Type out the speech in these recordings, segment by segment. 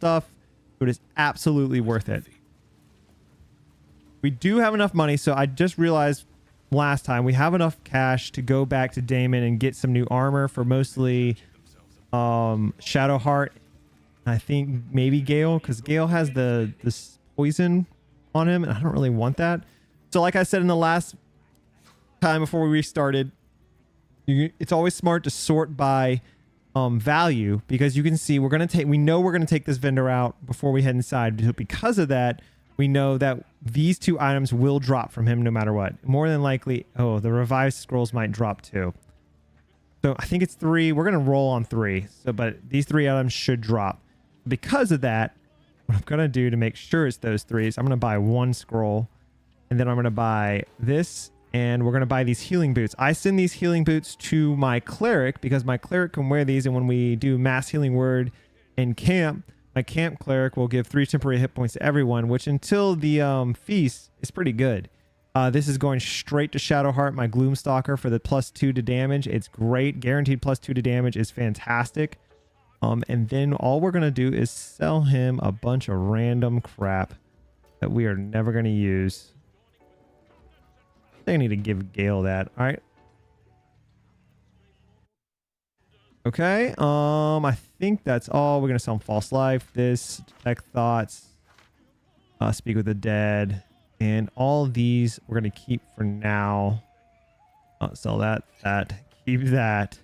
stuff, but it's absolutely worth it. We do have enough money, so I just realized last time we have enough cash to go back to Damon and get some new armor for mostly Shadowheart. I think maybe Gale, because Gale has this poison on him, and I don't really want that. So like I said in the last time before we restarted, it's always smart to sort by value, because you can see we know we're gonna take this vendor out before we head inside. So because of that, we know that these two items will drop from him no matter what. More than likely, oh, the revived scrolls might drop too. So I think it's 3. We're gonna roll on 3. So, but these 3 items should drop. Because of that, what I'm gonna do to make sure it's those 3 is I'm gonna buy 1 scroll, and then I'm gonna buy this, and we're gonna buy these healing boots. I send these healing boots to my cleric because my cleric can wear these, and when we do mass healing word in camp, my camp cleric will give 3 temporary hit points to everyone, which until the feast is pretty good. This is going straight to Shadowheart, my Gloomstalker, for the +2 to damage. It's great. Guaranteed +2 to damage is fantastic. And then all we're going to do is sell him a bunch of random crap that we are never going to use. I think I need to give Gale that. All right. Okay. I think that's all. We're going to sell him False Life, this, Detect Thoughts, Speak with the Dead, and all of these we're going to keep for now. Sell that, keep that.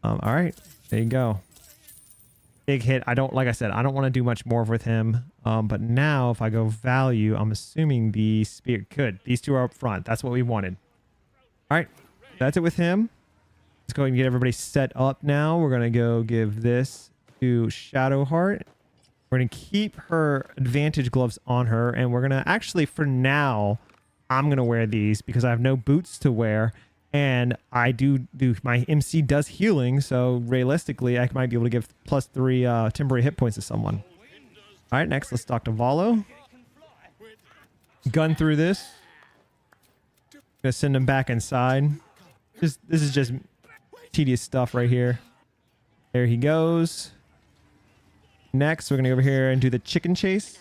All right. There you go. Big hit. Like I said, I don't want to do much more with him. But now if I go value, I'm assuming the spear could. These 2 are up front. That's what we wanted. All right. That's it with him. Let's go ahead and get everybody set up now. We're going to go give this to Shadowheart. We're going to keep her advantage gloves on her. And we're going to actually, for now, I'm going to wear these because I have no boots to wear. And I do my MC does healing, so realistically I might be able to give +3 temporary hit points to someone. All right, next let's talk to Valo. Gun through this. Gonna send him back inside. This is just tedious stuff right here. There he goes. Next we're gonna go over here and do the chicken chase.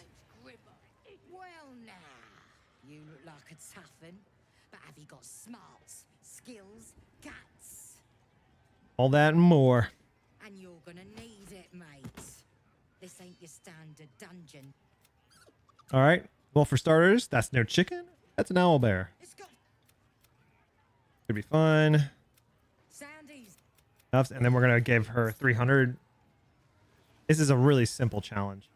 All that and more. And you're gonna need it, mate. This ain't your standard dungeon. All right. Well, for starters, that's no chicken. That's an owl bear. Should be fun. And then we're gonna give her 300. This is a really simple challenge.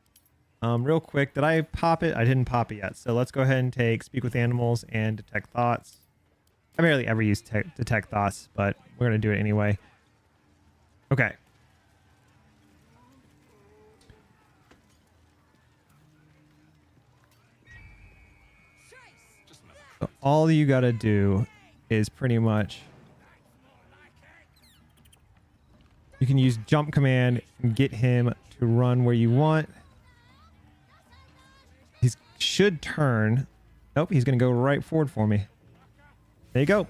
Real quick, did I pop it? I didn't pop it yet. So let's go ahead and take Speak with Animals and Detect Thoughts. I barely ever use Detect Thoughts, but we're gonna do it anyway. Okay. So all you gotta do is pretty much you can use jump command and get him to run where you want. He should turn. Nope, he's gonna go right forward for me. There you go.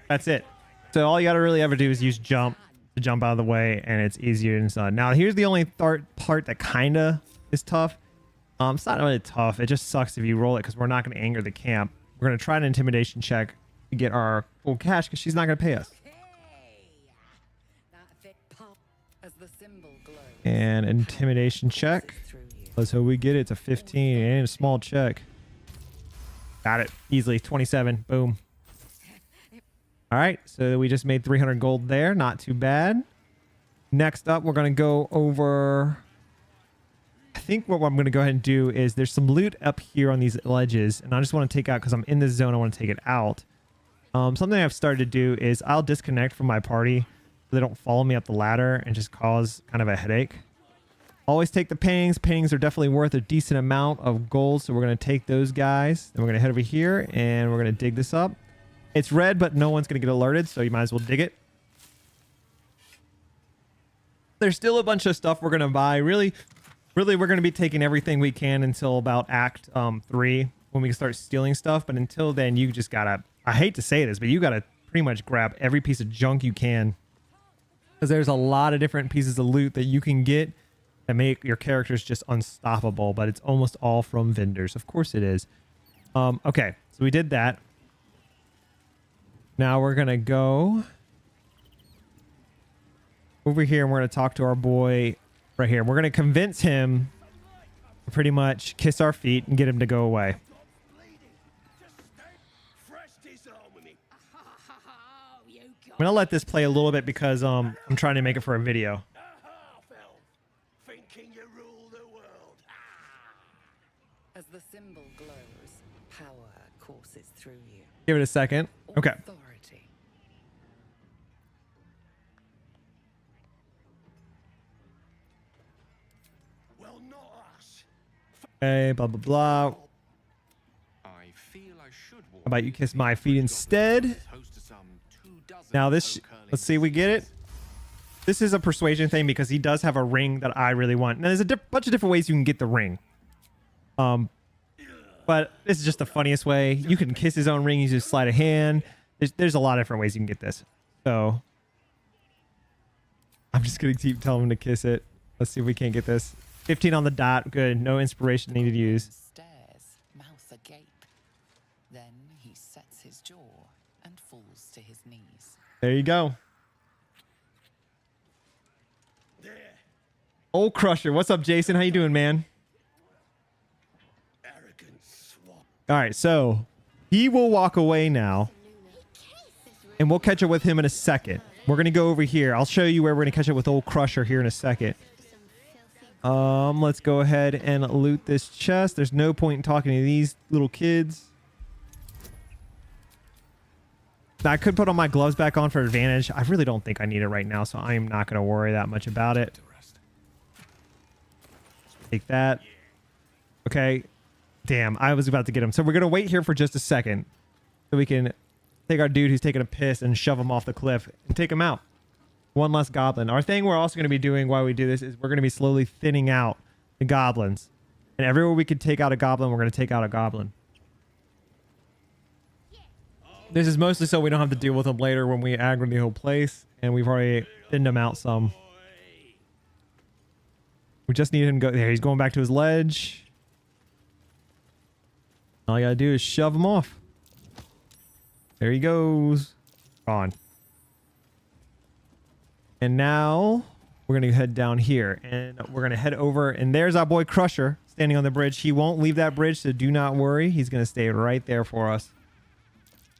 That's it. So all you gotta really ever do is use jump to jump out of the way, and it's easier inside. Now here's the only part that kinda is tough. It's not really tough. It just sucks if you roll it because we're not going to anger the camp. We're going to try an intimidation check to get our full cash because she's not going to pay us. And intimidation check. Let's hope we get it. It's a 15 and a small check. Got it easily. 27. Boom. All right, so we just made 300 gold there. Not too bad. Next up, we're going to go over... I think what I'm going to go ahead and do is there's some loot up here on these ledges, and I just want to take out because I'm in this zone. I want to take it out. Something I've started to do is I'll disconnect from my party so they don't follow me up the ladder and just cause kind of a headache. Always take the paintings. Paintings are definitely worth a decent amount of gold, so we're going to take those guys. Then we're going to head over here, and we're going to dig this up. It's red, but no one's going to get alerted, so you might as well dig it. There's still a bunch of stuff we're going to buy. Really, we're going to be taking everything we can until about Act 3 when we can start stealing stuff. But until then, you just got to... I hate to say this, but you got to pretty much grab every piece of junk you can. Because there's a lot of different pieces of loot that you can get that make your characters just unstoppable, but it's almost all from vendors. Of course it is. Okay, so we did that. Now we're gonna go over here and we're gonna talk to our boy right here. We're gonna convince him to pretty much kiss our feet and get him to go away. I'm gonna let this play a little bit because I'm trying to make it for a video. As the symbol glows, power courses through you. Give it a second. Okay. Authority. Well, not us. Okay, blah blah blah. I feel I should How about you kiss my feet instead? Now this, let's see, we get it. This is a persuasion thing because he does have a ring that I really want. Now there's a bunch of different ways you can get the ring. But this is just the funniest way. You can kiss his own ring, you just slide a hand. There's a lot of different ways you can get this. So I'm just gonna keep telling him to kiss it. Let's see if we can't get this. 15 on the dot, good. No inspiration needed to use. Stares, mouth agape. Then he sets his jaw and falls to his knees. There you go. There. Old Crusher, what's up, Jason? How you doing, man? Arrogant swap. All right, so he will walk away now, and we'll catch up with him in a second. We're gonna go over here. I'll show you where we're gonna catch up with Old Crusher here in a second. Let's go ahead and loot this chest. There's no point in talking to these little kids. Now, I could put on my gloves back on for advantage. I really don't think I need it right now, so I am not going to worry that much about it. Take that. Okay. Damn, I was about to get him. So we're going to wait here for just a second so we can take our dude who's taking a piss and shove him off the cliff and take him out. One less goblin. Our thing we're also going to be doing while we do this is we're going to be slowly thinning out the goblins. And everywhere we could take out a goblin, we're going to take out a goblin. This is mostly so we don't have to deal with them later when we aggro the whole place. And we've already thinned them out some. We just need him to go there. He's going back to his ledge. All I gotta do is shove him off. There he goes. Gone. And now we're gonna head down here and we're gonna head over, and there's our boy Crusher standing on the bridge. He won't leave that bridge, so do not worry. He's gonna stay right there for us.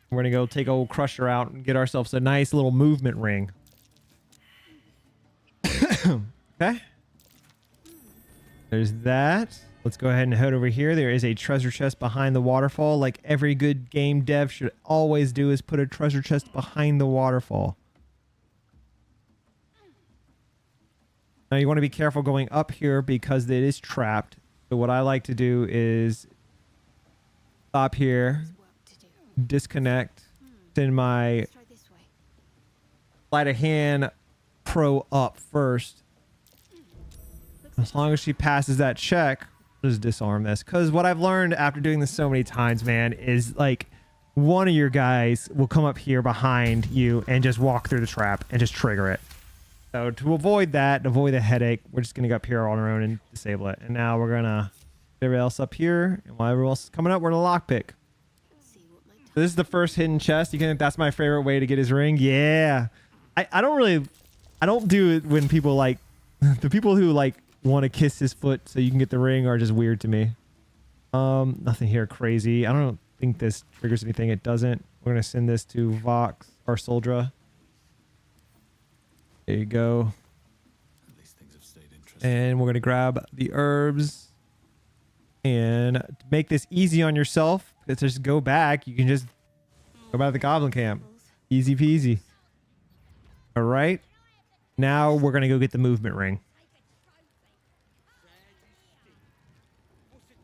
We're gonna go take Old Crusher out and get ourselves a nice little movement ring. Okay. There's that. Let's go ahead and head over here. There is a treasure chest behind the waterfall. Like every good game dev should always do, is put a treasure chest behind the waterfall. Now you want to be careful going up here because it is trapped. So what I like to do is stop here, disconnect, send my sleight of hand pro up first. As long as she passes that check, just disarm this. Because what I've learned after doing this so many times, man, is like one of your guys will come up here behind you and just walk through the trap and just trigger it. So to avoid that, avoid the headache, we're just going to go up here on our own and disable it. And now we're going to get everybody else up here. And while everyone else is coming up, we're going to lockpick. So this is the first hidden chest. You can, that's my favorite way to get his ring. Yeah. I don't do it when people like, the people who like want to kiss his foot so you can get the ring are just weird to me. Nothing here crazy. I don't think this triggers anything. It doesn't. We're going to send this to Vox or Soldra. There you go. At least things have stayed interesting. And we're going to grab the herbs. And to make this easy on yourself, let's just go back. You can just go back to the Goblin Camp. Easy peasy. All right. Now we're going to go get the movement ring.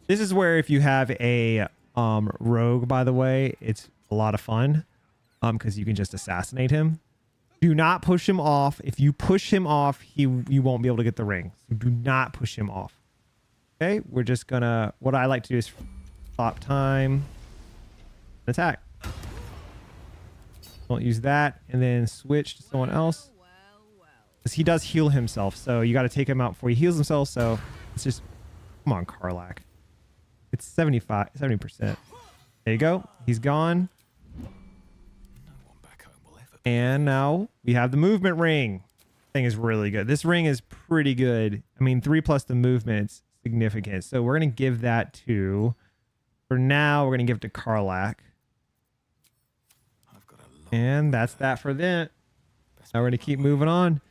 This is where if you have a rogue, by the way, it's a lot of fun because you can just assassinate him. Do not push him off. If you push him off, you won't be able to get the ring. So do not push him off. Okay, we're just gonna, what I like to do is stop time, attack. Don't use that, and then switch to someone else. Because he does heal himself. So you got to take him out before he heals himself. So it's just, come on, Karlach. It's 70%. There you go. He's gone. No one back home will ever. And now we have the movement ring. Thing is really good. This ring is pretty good. I mean, 3 plus the movement's significant. So we're going to give that to, for now, we're going to give it to Karlach. I've got a lot. And that's that for that. Now we're going to keep moving on.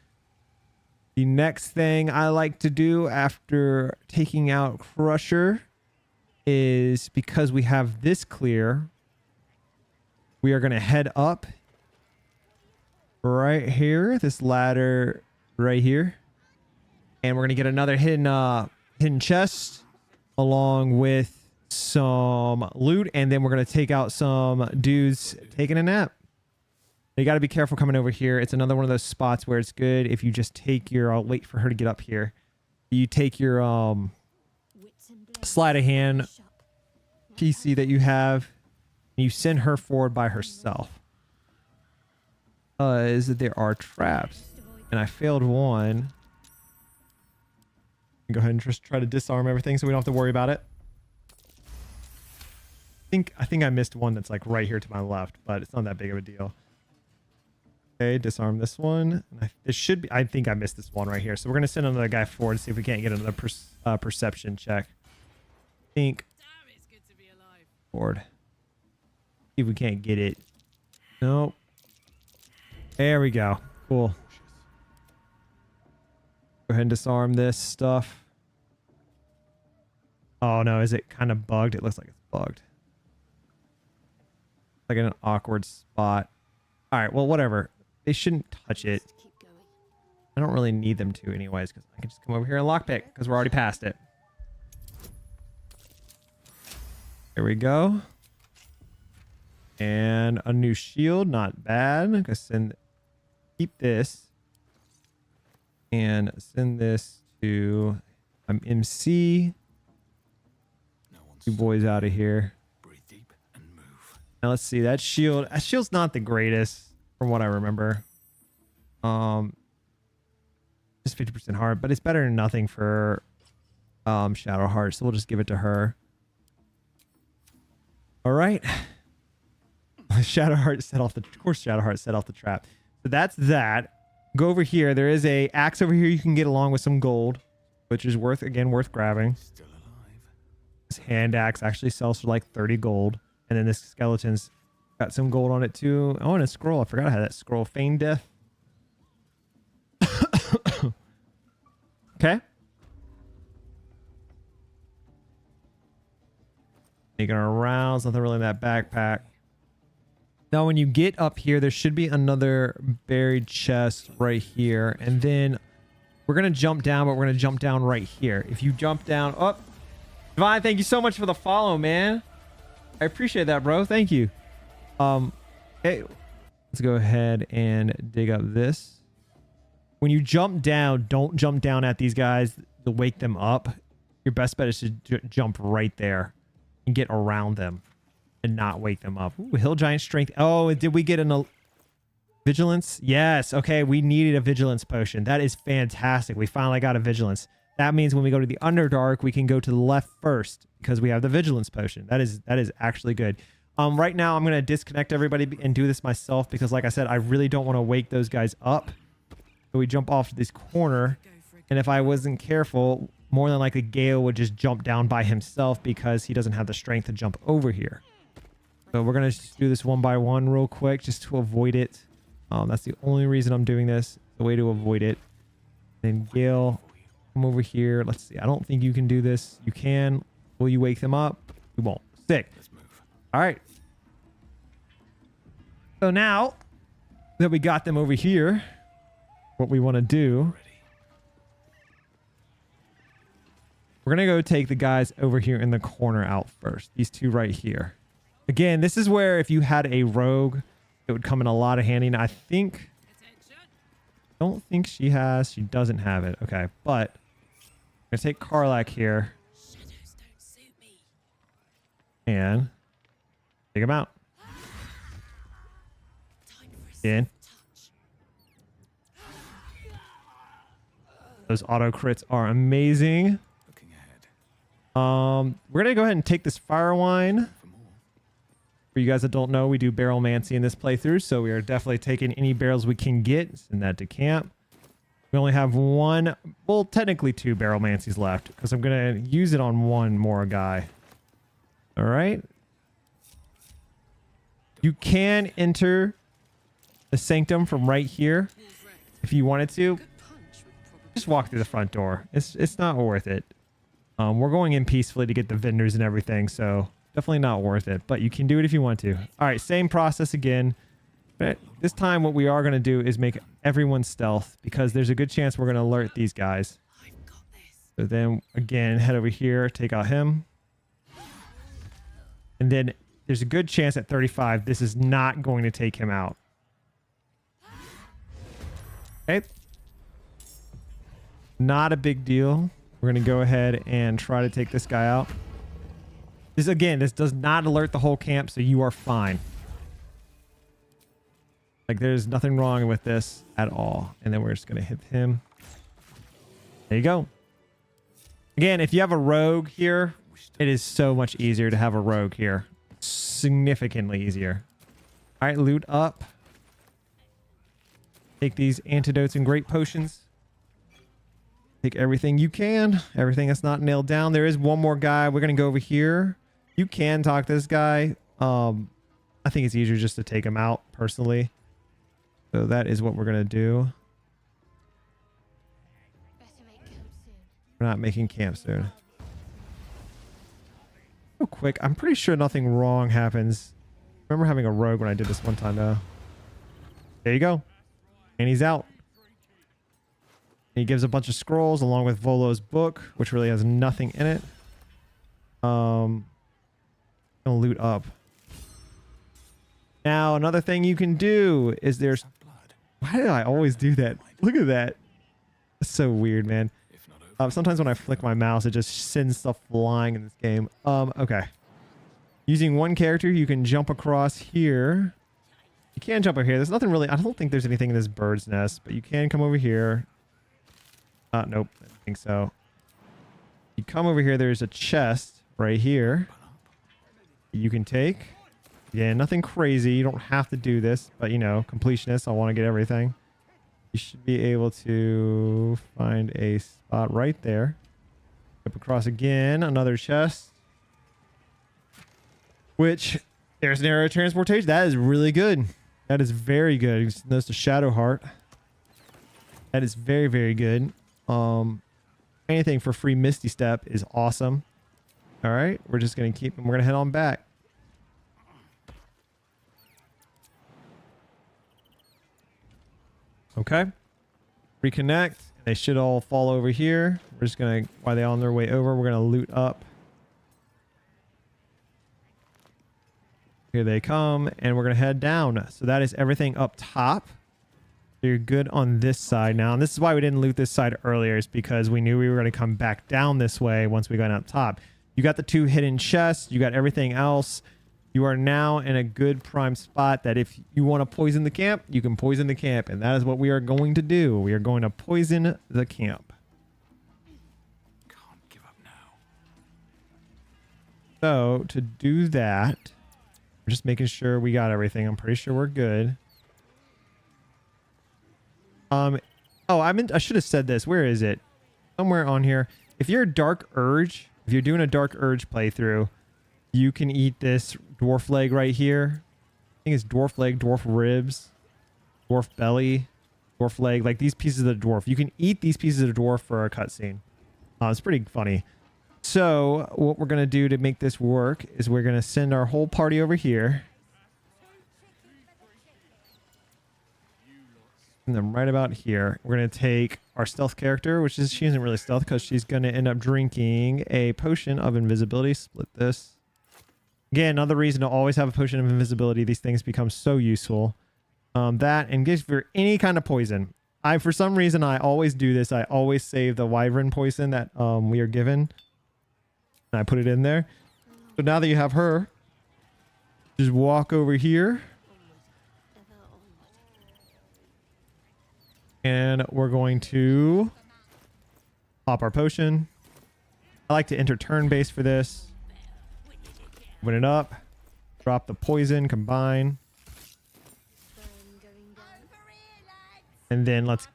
The next thing I like to do after taking out Crusher is, because we have this clear, we are going to head up right here, this ladder right here, and we're going to get another hidden chest along with some loot, and then we're going to take out some dudes taking a nap. You got to be careful coming over here. It's another one of those spots where it's good if you just take your, I'll wait for her to get up here. You take your sleight of hand PC that you have, and you send her forward by herself. Is that there are traps, and I failed one. Go ahead and just try to disarm everything so we don't have to worry about it. I think I missed one that's like right here to my left, but it's not that big of a deal. Okay, disarm this one. And it should be, I think I missed this one right here. So we're going to send another guy forward to see if we can't get another perception check. I think. Damn, it's good to be alive. Forward. See if we can't get it. Nope. There we go. Cool. Go ahead and disarm this stuff. Oh no, is it kind of bugged? It looks like it's bugged. Like in an awkward spot. All right, well, whatever. They shouldn't touch it. I don't really need them to anyways, because I can just come over here and lockpick, because we're already past it. Here we go. And a new shield, not bad. I'm gonna keep this. And send this to MC. No one's. You boys out of here. Breathe deep and move. Now let's see, that shield's not the greatest from what I remember. Just 50% hard, but it's better than nothing for Shadowheart, so we'll just give it to her. All right. Shadowheart set off Shadowheart set off the trap. So that's that. Go over here. There is a axe over here you can get along with some gold, which is worth grabbing. Still alive. This hand axe actually sells for like 30 gold. And then this skeleton's got some gold on it too. Oh, and a scroll. I forgot I had that scroll. Feign death. Okay. Making our rounds. Nothing really in that backpack. Now, when you get up here, there should be another buried chest right here. And then we're going to jump down, but we're going to jump down right here. If you jump down... Oh, Divine, thank you so much for the follow, man. I appreciate that, bro. Thank you. Hey, let's go ahead and dig up this. When you jump down, don't jump down at these guys to wake them up. Your best bet is to jump right there and get around them and not wake them up. Ooh, Hill Giant Strength. Oh, did we get a Vigilance? Yes. Okay, we needed a Vigilance potion. That is fantastic. We finally got a Vigilance. That means when we go to the Underdark, we can go to the left first because we have the Vigilance potion. That is actually good. Right now, I'm going to disconnect everybody and do this myself because, like I said, I really don't want to wake those guys up. So we jump off to this corner, and if I wasn't careful, more than likely Gale would just jump down by himself because he doesn't have the strength to jump over here. So we're going to just do this one by one real quick just to avoid it. That's the only reason I'm doing this, the way to avoid it. Then Gale, come over here. Let's see. I don't think you can do this. You can. Will you wake them up? You won't. Sick. Let's move. All right. So now that we got them over here, what we want to do, we're going to go take the guys over here in the corner out first. These two right here. Again, this is where if you had a rogue, it would come in a lot of handy. And I don't think she doesn't have it. Okay, but I'm going to take Karlach here and take him out. Those auto crits are amazing. Looking ahead We're gonna go ahead and take this fire wine. for more. For you guys that don't know, we do barrel mancy in this playthrough, so we are definitely taking any barrels we can get. Send that to camp. We only have one, well, technically 2 barrel mancies left because I'm gonna use it on one more guy. All right. You can enter the sanctum from right here if you wanted to. Just walk through the front door. It's not worth it. We're going in peacefully to get the vendors and everything, so definitely not worth it. But you can do it if you want to. All right, same process again. But this time what we are going to do is make everyone stealth because there's a good chance we're going to alert these guys. So then again, head over here, take out him. And then there's a good chance at 35 this is not going to take him out. Okay. Not a big deal. We're going to go ahead and try to take this guy out. This does not alert the whole camp, so you are fine. Like, there's nothing wrong with this at all. And then we're just going to hit him. There you go. Again, if you have a rogue here, it is so much easier to have a rogue here. Significantly easier. All right, loot up. Take these antidotes and great potions. Take everything you can. Everything that's not nailed down. There is one more guy. We're going to go over here. You can talk to this guy. I think it's easier just to take him out personally. So that is what we're going to do. We're not making camp soon. Real quick, I'm pretty sure nothing wrong happens. I remember having a rogue when I did this one time though. There you go. And he's out. And he gives a bunch of scrolls along with Volo's book, which really has nothing in it. I'm gonna loot up. Now, another thing you can do is there's... Why did I always do that? Look at that. That's so weird, man. Sometimes when I flick my mouse, it just sends stuff flying in this game. Okay. Using one character, you can jump across here. You can jump over here. There's nothing really... I don't think there's anything in this bird's nest, but you can come over here. Nope. I don't think so. You come over here. There's a chest right here. You can take. Yeah, nothing crazy. You don't have to do this, but you know, completionist. I want to get everything. You should be able to find a spot right there. Up across again, another chest. Which, there's an area of transportation. That is really good. That is very good. There's the Shadow Heart. That is very, very good. Anything for free Misty Step is awesome. All right, we're just going to keep, we're going to head on back. Okay. Reconnect. They should all fall over here. We're just going to, while they're on their way over, we're going to loot up. Here they come, and we're going to head down. So that is everything up top. So you're good on this side now. And this is why we didn't loot this side earlier, is because we knew we were going to come back down this way once we got up top. You got the 2 hidden chests. You got everything else. You are now in a good prime spot that if you want to poison the camp, you can poison the camp. And that is what we are going to do. We are going to poison the camp. Can't give up now. So to do that, we're just making sure we got everything. I'm pretty sure we're good. Oh, I should have said this. Where is it? Somewhere on here. If you're a Dark Urge, if you're doing a Dark Urge playthrough, you can eat this dwarf leg right here. I think it's dwarf leg, dwarf ribs, dwarf belly, dwarf leg. Like these pieces of the dwarf. You can eat these pieces of the dwarf for a cutscene. It's pretty funny. So what we're going to do to make this work is we're going to send our whole party over here. And then right about here, we're going to take our stealth character, which is, she isn't really stealth because she's going to end up drinking a potion of invisibility. Split this. Again, another reason to always have a potion of invisibility. These things become so useful. That and gives for any kind of poison. For some reason, I always do this. I always save the wyvern poison that we are given. And I put it in there. So now that you have her, just walk over here. And we're going to Pop our potion. I like to enter turn base for this. Open it up. Drop the poison. Combine. And then let's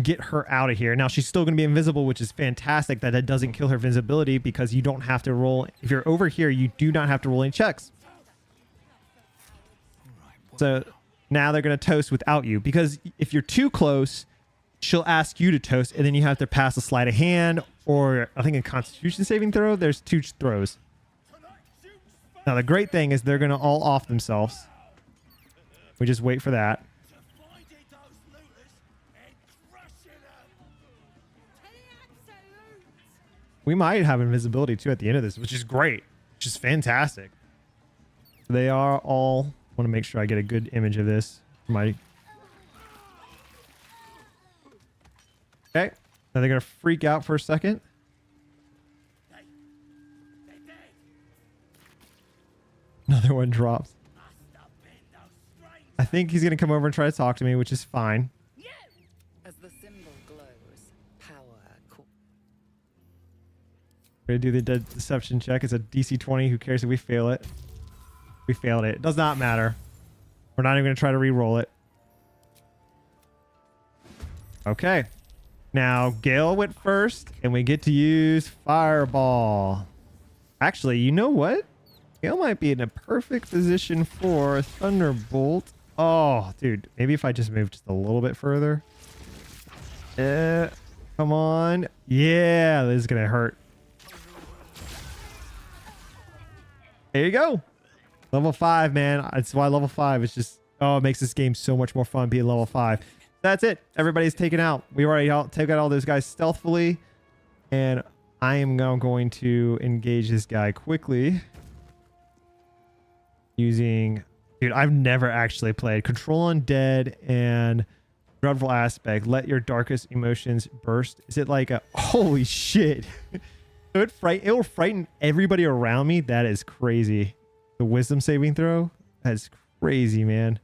get her out of here. Now she's still going to be invisible, which is fantastic that it doesn't kill her visibility because you don't have to roll. If you're over here, you do not have to roll any checks. So now they're going to toast without you because if you're too close, she'll ask you to toast and then you have to pass a sleight of hand or I think in Constitution saving throw, there's 2 throws. Now the great thing is they're going to all off themselves. We just wait for that. We might have invisibility too at the end of this, which is great, which is fantastic. They are all, want to make sure I get a good image of this. Okay. Now they're going to freak out for a second. Another one drops. I think he's going to come over and try to talk to me, which is fine. As the symbol glows, power. We're going to do the deception check. It's a DC 20. Who cares if we fail it? We failed it. It does not matter. We're not even going to try to re-roll it. Okay. Now, Gale went first, and we get to use Fireball. Actually, you know what? Gale might be in a perfect position for Thunderbolt. Oh, dude. Maybe if I just move just a little bit further. Come on. Yeah, this is going to hurt. There you go. Level 5, man. That's why level 5 is just... Oh, it makes this game so much more fun being level 5. That's it. Everybody's taken out. We already took out all those guys stealthily. And I am now going to engage this guy quickly. Using... Dude, I've never actually played Control Undead and Dreadful Aspect. Let your darkest emotions burst. Is it like a... Holy shit. So it will frighten everybody around me. That is crazy. The wisdom saving throw? That's crazy, man.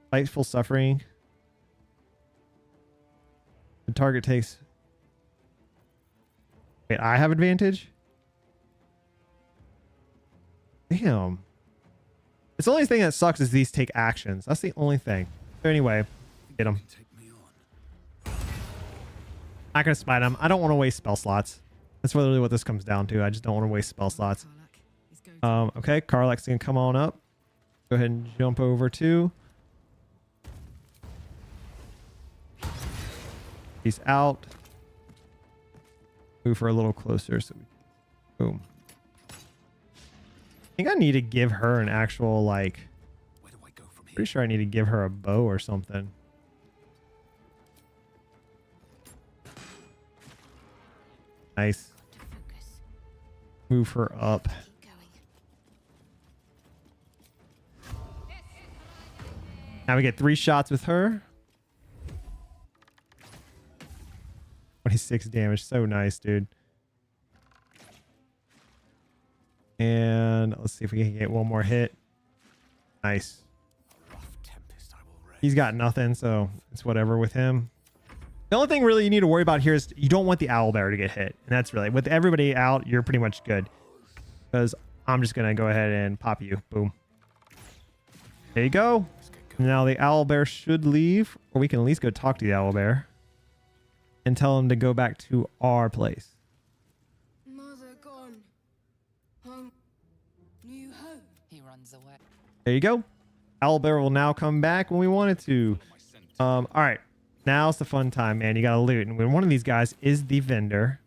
Spiteful suffering. The target takes... Wait, I have advantage? Damn. It's the only thing that sucks is these take actions. That's the only thing. So anyway, get them. Not gonna smite them. I don't want to waste spell slots. That's really what this comes down to. I just don't want to waste spell slots. Okay, Karlak's gonna come on up. Go ahead and jump over to. He's out. Move her a little closer so we... Boom. I think I need to give her an actual, like... Where do I go from here? Pretty sure I need to give her a bow or something. Nice. Move her up. Now we get 3 shots with her. 26 damage. So nice, dude. And let's see if we can get one more hit. Nice. He's got nothing, so it's whatever with him. The only thing really you need to worry about here is you don't want the owlbear to get hit. And that's really, with everybody out, you're pretty much good. Because I'm just going to go ahead and pop you. Boom. There you go. Now the owlbear should leave. Or we can at least go talk to the owlbear. And tell him to go back to our place. Mother gone. New home. He runs away. There you go. Owlbear will now come back when we want it to. All right. Now's the fun time, man. You got to loot. And one of these guys is the vendor.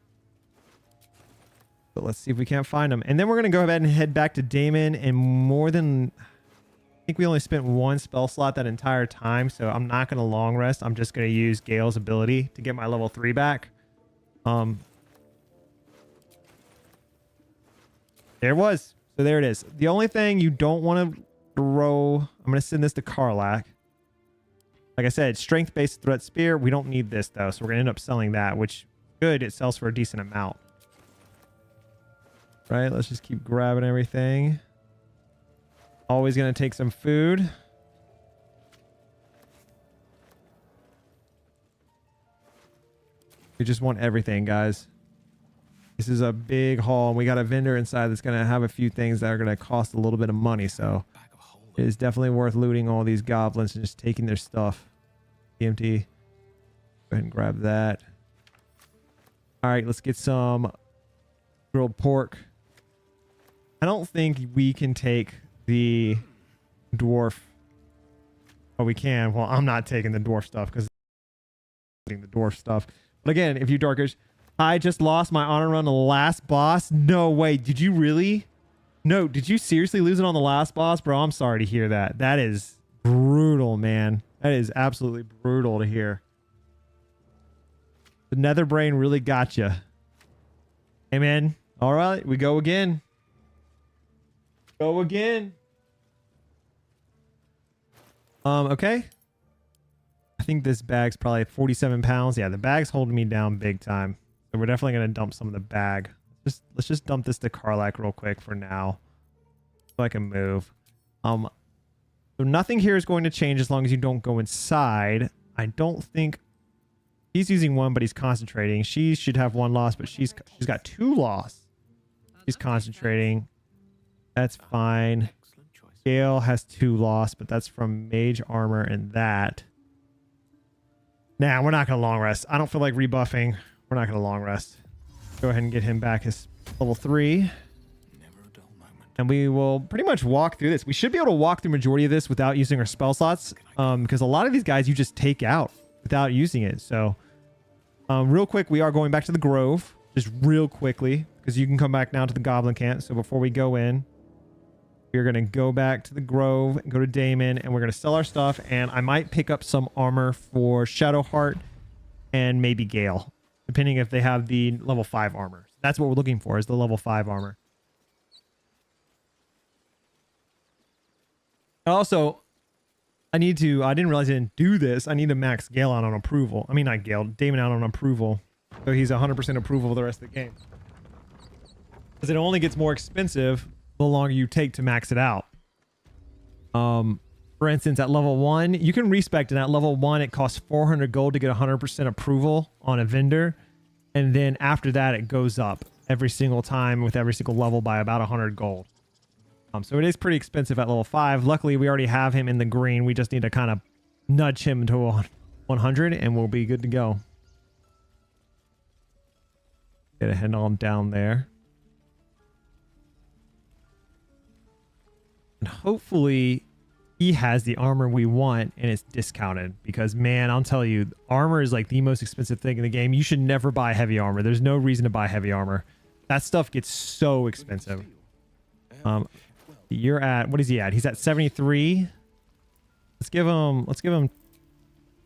But let's see if we can't find him. And then we're going to go ahead and head back to Damon. And more than... I think we only spent 1 spell slot that entire time. So I'm not going to long rest. I'm just going to use Gale's ability to get my level 3 back. There it was. So there it is. The only thing you don't want to throw... I'm going to send this to Karlak. Like I said, strength-based threat spear. We don't need this, though. So we're going to end up selling that, which good. It sells for a decent amount. Right? Let's just keep grabbing everything. Always going to take some food. We just want everything, guys. This is a big haul. We got a vendor inside that's going to have a few things that are going to cost a little bit of money. So it is definitely worth looting all these goblins and just taking their stuff. TMT. Go ahead and grab that. All right, let's get some grilled pork. I don't think we can take the dwarf. Oh, we can. Well, I'm not taking the dwarf stuff because the dwarf stuff. But again, if you darkers, I just lost my honor run on the last boss. No way. Did you really? No, did you seriously lose it on the last boss? Bro, I'm sorry to hear that. That is brutal, man. That is absolutely brutal to hear. The nether brain really got you. Hey, man. All right, we go again. Go again. Okay. I think this bag's probably 47 pounds. Yeah, the bag's holding me down big time. So we're definitely going to dump some of the bag. Let's just dump this to Karlach real quick for now. So I can move. So nothing here is going to change as long as you don't go inside. I don't think he's using one, but he's concentrating. She should have one loss, but she's got 2 loss. She's concentrating. That's fine. Gale has 2 loss, but that's from mage armor and that. Nah, we're not going to long rest. I don't feel like rebuffing. We're not going to long rest. Go ahead and get him back his level 3. And we will pretty much walk through this. We should be able to walk through majority of this without using our spell slots. Because a lot of these guys you just take out without using it. So real quick, we are going back to the Grove. Just real quickly. Because you can come back now to the Goblin Camp. So before we go in, we're going to go back to the Grove and go to Damon. And we're going to sell our stuff. And I might pick up some armor for Shadowheart and maybe Gale. Depending if they have the level 5 armor. That's what we're looking for, is the level 5 armor. Also, I didn't realize I didn't do this. I need to max Gale out on approval. I mean, not Gale, Damon out on approval. So he's 100% approval of the rest of the game. Because it only gets more expensive the longer you take to max it out. For instance, at level 1, you can respec it. At level 1, it costs 400 gold to get 100% approval on a vendor. And then after that, it goes up every single time with every single level by about 100 gold. So it is pretty expensive at level 5. Luckily, we already have him in the green. We just need to kind of nudge him to 100 and we'll be good to go. Get a head on down there. And hopefully he has the armor we want and it's discounted. Because, man, I'll tell you, armor is like the most expensive thing in the game. You should never buy heavy armor. There's no reason to buy heavy armor. That stuff gets so expensive. You're at, what is he at? He's at 73. Let's give him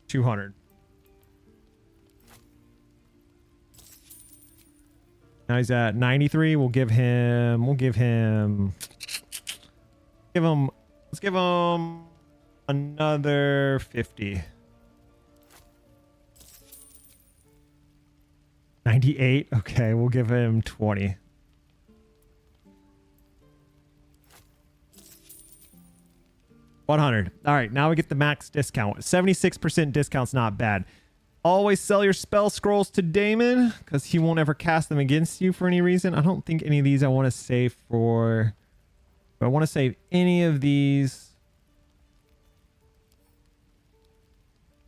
200. Now he's at 93. Let's give him another 50. 98. Okay, we'll give him 20. $100. All right, now we get the max discount. 76% discount's not bad. Always sell your spell scrolls to Damon because he won't ever cast them against you for any reason. I don't think any of these I want to save for. I want to save any of these.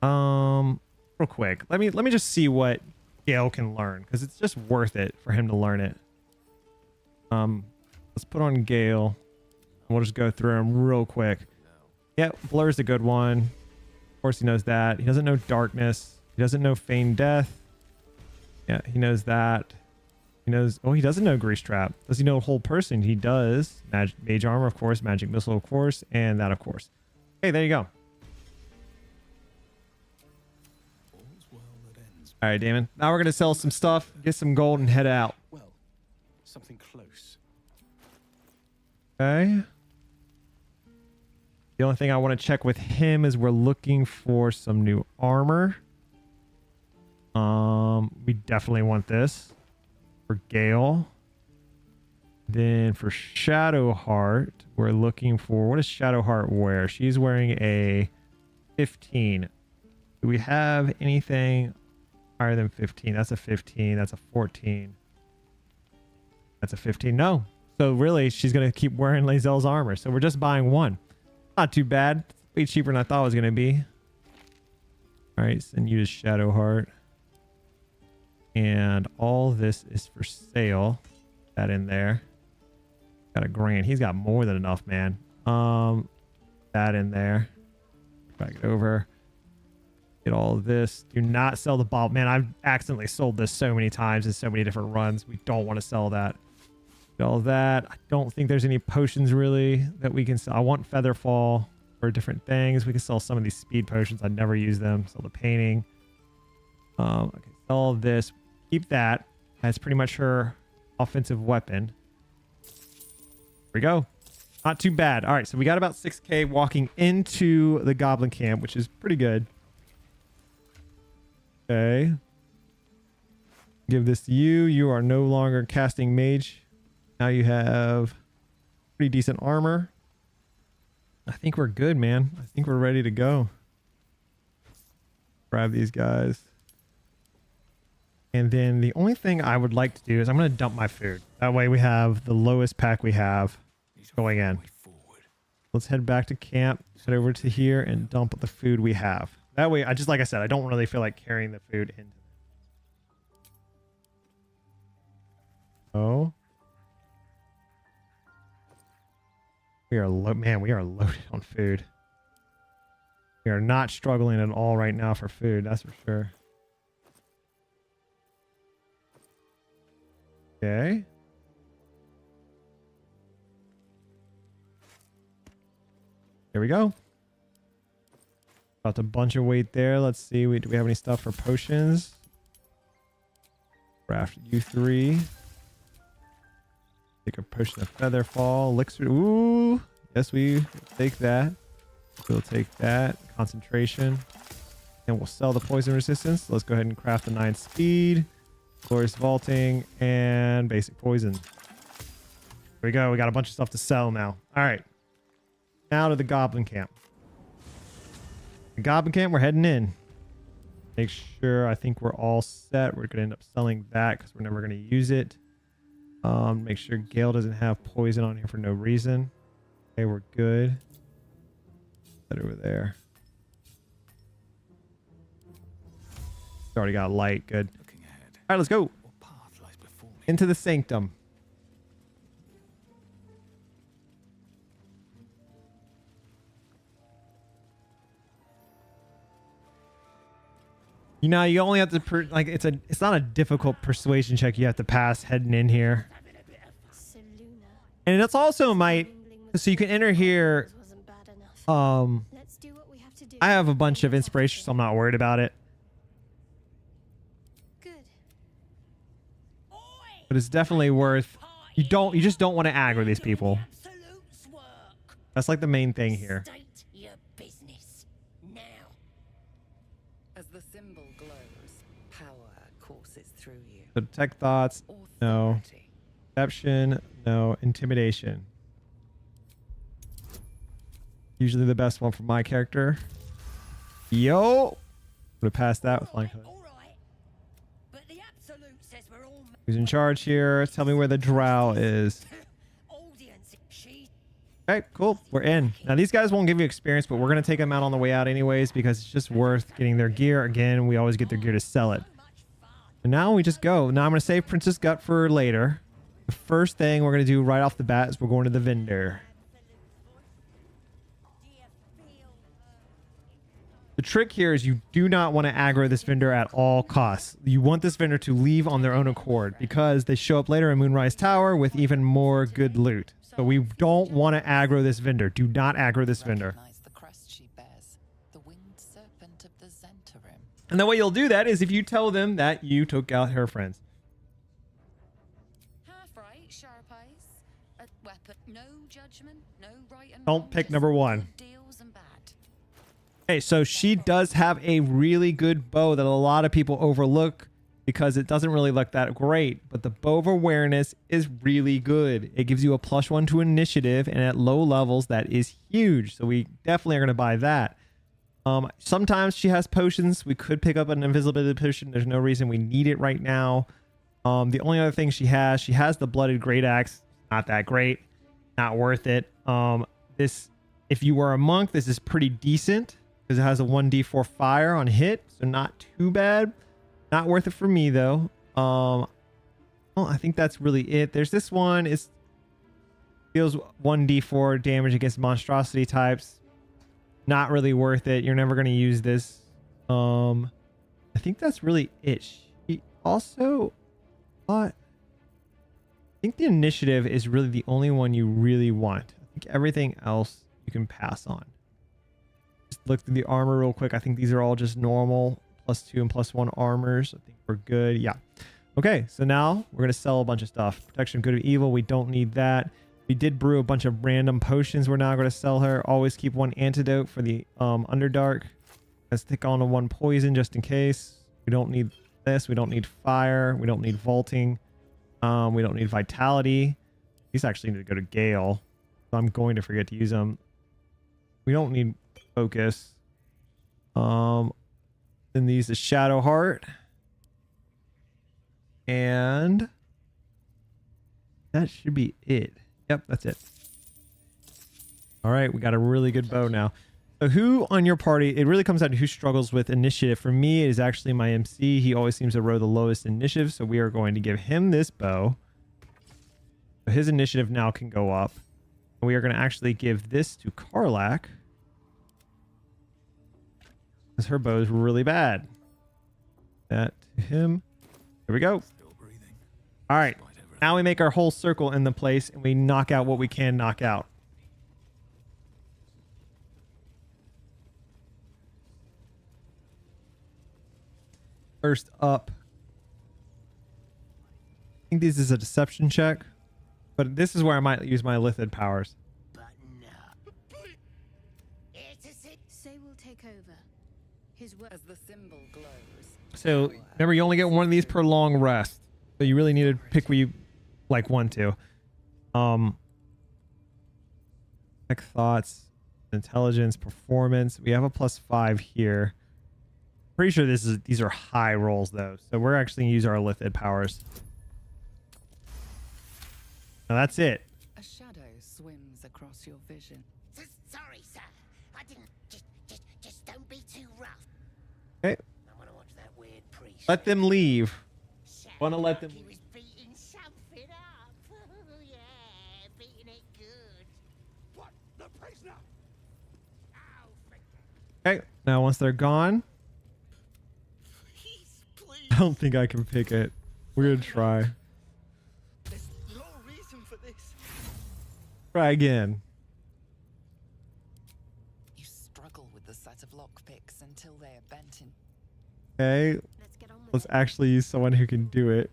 Real quick. Let me just see what Gale can learn because it's just worth it for him to learn it. Let's put on Gale. We'll just go through him real quick. Yeah, Blur's a good one. Of course he knows that. He doesn't know Darkness. He doesn't know Feigned Death. Yeah, he knows that. He knows... Oh, he doesn't know Grease Trap. Does he know Whole Person? He does. Mage Armor, of course. Magic Missile, of course. And that, of course. Okay, there you go. All right, Damon. Now we're going to sell some stuff, get some gold, and head out. Well, something close. Okay. The only thing I want to check with him is we're looking for some new armor. We definitely want this for Gale. Then for Shadowheart, we're looking for, what does Shadowheart wear? She's wearing a 15. Do we have anything? higher than 15. That's a 15. That's a 14. That's a 15. No. So really, she's going to keep wearing Lae'zel's armor. So we're just buying one. Not too bad. Way cheaper than I thought it was going to be. All right, send you to Shadowheart. And all this is for sale. That in there. Got $1,000. He's got more than enough, man. That in there. Back it over. Get all of this. Do not sell the bottle. Man, I've accidentally sold this so many times in so many different runs. We don't want to sell that. Get all that. I don't think there's any potions really that we can sell. I want Featherfall for different things. We can sell some of these speed potions. I never use them. Sell the painting. Okay, sell all of this. Keep that. That's pretty much her offensive weapon. Here we go. Not too bad. All right, so we got about 6K walking into the Goblin Camp, which is pretty good. Okay. Give this to you. You are no longer casting mage. Now you have pretty decent armor. I think we're good, man. I think we're ready to go. Grab these guys. And then the only thing I would like to do is I'm going to dump my food. That way we have the lowest pack we have going in. Let's head back to camp, head over to here and dump the food we have. That way, like I said, I don't really feel like carrying the food in. Oh. We are we are loaded on food. We are not struggling at all right now for food, that's for sure. Okay. There we go. Got a bunch of weight there. Let's see. Do we have any stuff for potions? Craft U3. Take a potion of Featherfall. Elixir. Ooh. Yes, we take that. We'll take that. Concentration. And we'll sell the poison resistance. Let's go ahead and craft the 9 speed. Glorious vaulting and basic poison. Here we go. We got a bunch of stuff to sell now. All right. Now to the Goblin Camp. The Goblin Camp, we're heading in. Make sure, I think we're all set. We're going to end up selling that because we're never going to use it. Make sure Gale doesn't have poison on here for no reason. Okay, we're good. That over there. It's already got light. Good. All right, let's go. Into the sanctum. You know, you only have to it's not a difficult persuasion check you have to pass heading in here. And it's also so you can enter here. I have a bunch of inspiration, so I'm not worried about it. But it's definitely worth. You just don't want to aggro these people. That's like the main thing here. As the symbol glows, power courses through you. So detect thoughts, no. Deception, no. Intimidation. Usually the best one for my character. Yo! Would have passed that with flying color. Who's in charge here? Tell me where the drow is. Okay, cool. We're in. Now, these guys won't give you experience, but we're going to take them out on the way out anyways because it's just worth getting their gear. Again, we always get their gear to sell it. And now we just go. Now I'm going to save Princess Gut for later. The first thing we're going to do right off the bat is we're going to the vendor. The trick here is you do not want to aggro this vendor at all costs. You want this vendor to leave on their own accord because they show up later in Moonrise Tower with even more good loot. So we don't want to aggro this vendor. Do not aggro this vendor. The crest she bears, the winged serpent of the Zentarim. And the way you'll do that is if you tell them that you took out her friends. Half right, sharp eyes, a weapon, no judgment, no right and Don't wrong, pick just number 1. good deals and bad. Okay, so she does have a really good bow that a lot of people overlook because it doesn't really look that great, but the bow of awareness is really good. It gives you a +1 to initiative, and at low levels, that is huge. So we definitely are going to buy that. Sometimes she has potions. We could pick up an invisibility potion. There's no reason we need it right now. The only other thing she has the blooded great axe. Not that great, not worth it. This, if you were a monk, this is pretty decent because it has a 1d4 fire on hit, so not too bad. Not worth it for me though. Well, I think that's really it. There's this one. It deals 1d4 damage against monstrosity types. Not really worth it. You're never going to use this. I think that's really it. She also, I think the initiative is really the only one you really want. I think everything else you can pass on. Just look through the armor real quick. I think these are all just normal +2 and +1 armors. I think we're good. Yeah. Okay, so now we're going to sell a bunch of stuff. Protection of good and evil. We don't need that. We did brew a bunch of random potions. We're now going to sell her. Always keep one antidote for the Underdark. Let's stick on to one poison just in case. We don't need this. We don't need fire. We don't need vaulting. We don't need vitality. These actually need to go to Gale. So I'm going to forget to use them. We don't need focus. Then these is Shadow Heart. And that should be it. Yep, that's it. All right, we got a really good bow now. So who on your party, it really comes down to who struggles with initiative. For me, it is actually my MC. He always seems to row the lowest initiative, so we are going to give him this bow. So his initiative now can go up. And we are going to actually give this to Karlak, because her bow is really bad. That to him. Here we go. All right. Now we make our whole circle in the place and we knock out what we can knock out. First up. I think this is a deception check, but this is where I might use my Illithid powers. But no. Say we'll take over. His work As the symbol glows. So remember, you only get one of these per long rest. So you really need to pick where you like want to. Tech thoughts, intelligence, performance. We have a +5 here. Pretty sure these are high rolls though. So we're actually gonna use our Illithid powers. Now that's it. A shadow swims across your vision. Sorry, sir. I didn't. Just don't be too rough. Okay. I want to watch that weird priest. Let them leave. Wanna let them- He was beating something up. Yeah, beating it good. What? The prisoner? Ow, Okay. Now once they're gone, please. I don't think I can pick it. We're gonna try. There's no reason for this. Try again. You struggle with the set of lockpicks until they are bent in. Okay. Let's get on with Let's it. actually use someone who can do it.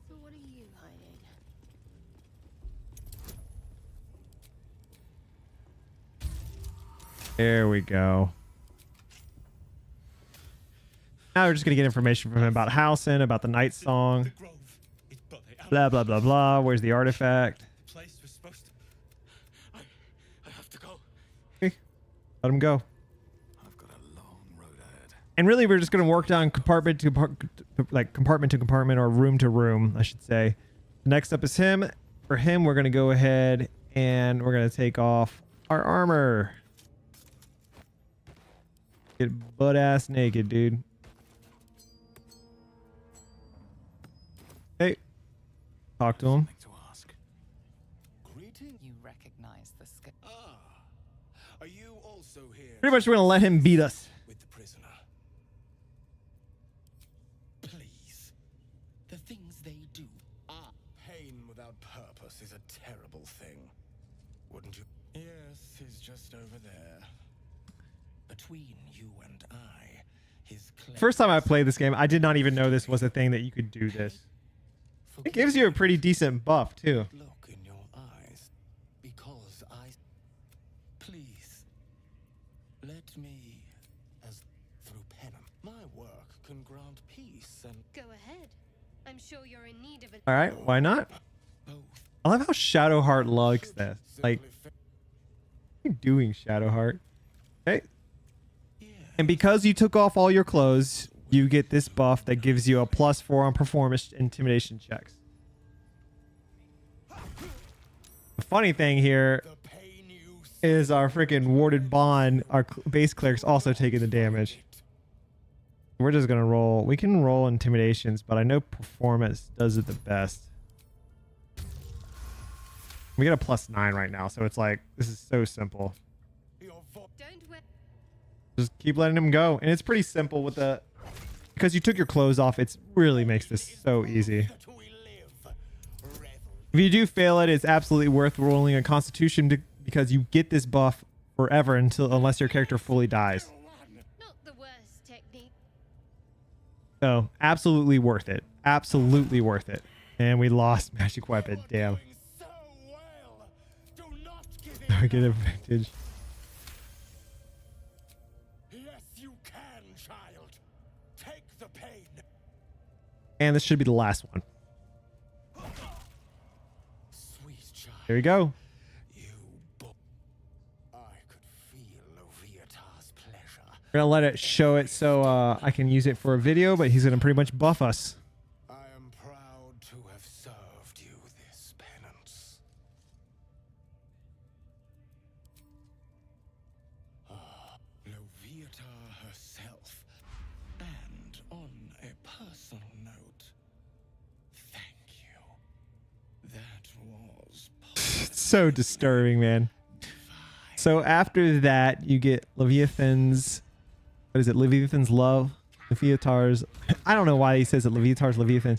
So what are you hiding? There we go. Now we're just gonna get information from him about Howson, about the Night Song, The grove is but the blah blah blah blah. Where's the artifact? place was supposed to. I have to go. Okay. Let him go. I've got a long road ahead. And really, we're just gonna work down compartment to compartment or room to room, I should say. Next up is him. For him, we're gonna go ahead and we're gonna take off our armor. Get butt ass naked, dude. Hey, talk to him. Something to ask. Greeting. You recognize the sky. Ah, are you also here? Pretty much, we're gonna let him beat us. With the prisoner. Please. The things they do. Ah, pain without purpose is a terrible thing. Wouldn't you? Yes, he's just over there. Between you and I, his First time I played this game, I did not even know this was a thing that you could do this. It gives you a pretty decent buff too. Look in your eyes, because I. Please, let me, as through penance, my work can grant peace and Go ahead. I'm sure you're in need of it. All right, why not? both. I love how Shadowheart likes this. Like, Simply what are you doing, Shadowheart? Hey, yes, And because you took off all your clothes, you get this buff that gives you a +4 on performance intimidation checks. The funny thing here is our freaking warded bond, our base cleric's also taking the damage. We're just gonna roll. We can roll intimidations, but I know performance does it the best. We get a +9 right now, so it's like, this is so simple. Don't wear. Just keep letting him go. And it's pretty simple with the, because you took your clothes off, it really makes this so easy. If you do fail it, it's absolutely worth rolling a constitution because you get this buff forever unless your character fully dies. Not the worst technique. So absolutely worth it. Absolutely worth it. And we lost magic weapon. Damn. I get advantage. Yes, you can, child. Take the pain. And this should be the last one. Sweet child. There you go. I could feel Loviatar's pleasure. We're gonna let it show it so I can use it for a video, but he's gonna pretty much buff us. I am proud to have served you this penance. Loviatar herself. And on a personal note, thank you. That was It's so disturbing, man. So after that, you get Leviathan's, what is it? Leviathan's love, Leviatar's. I don't know why he says it. Leviatar's Leviathan.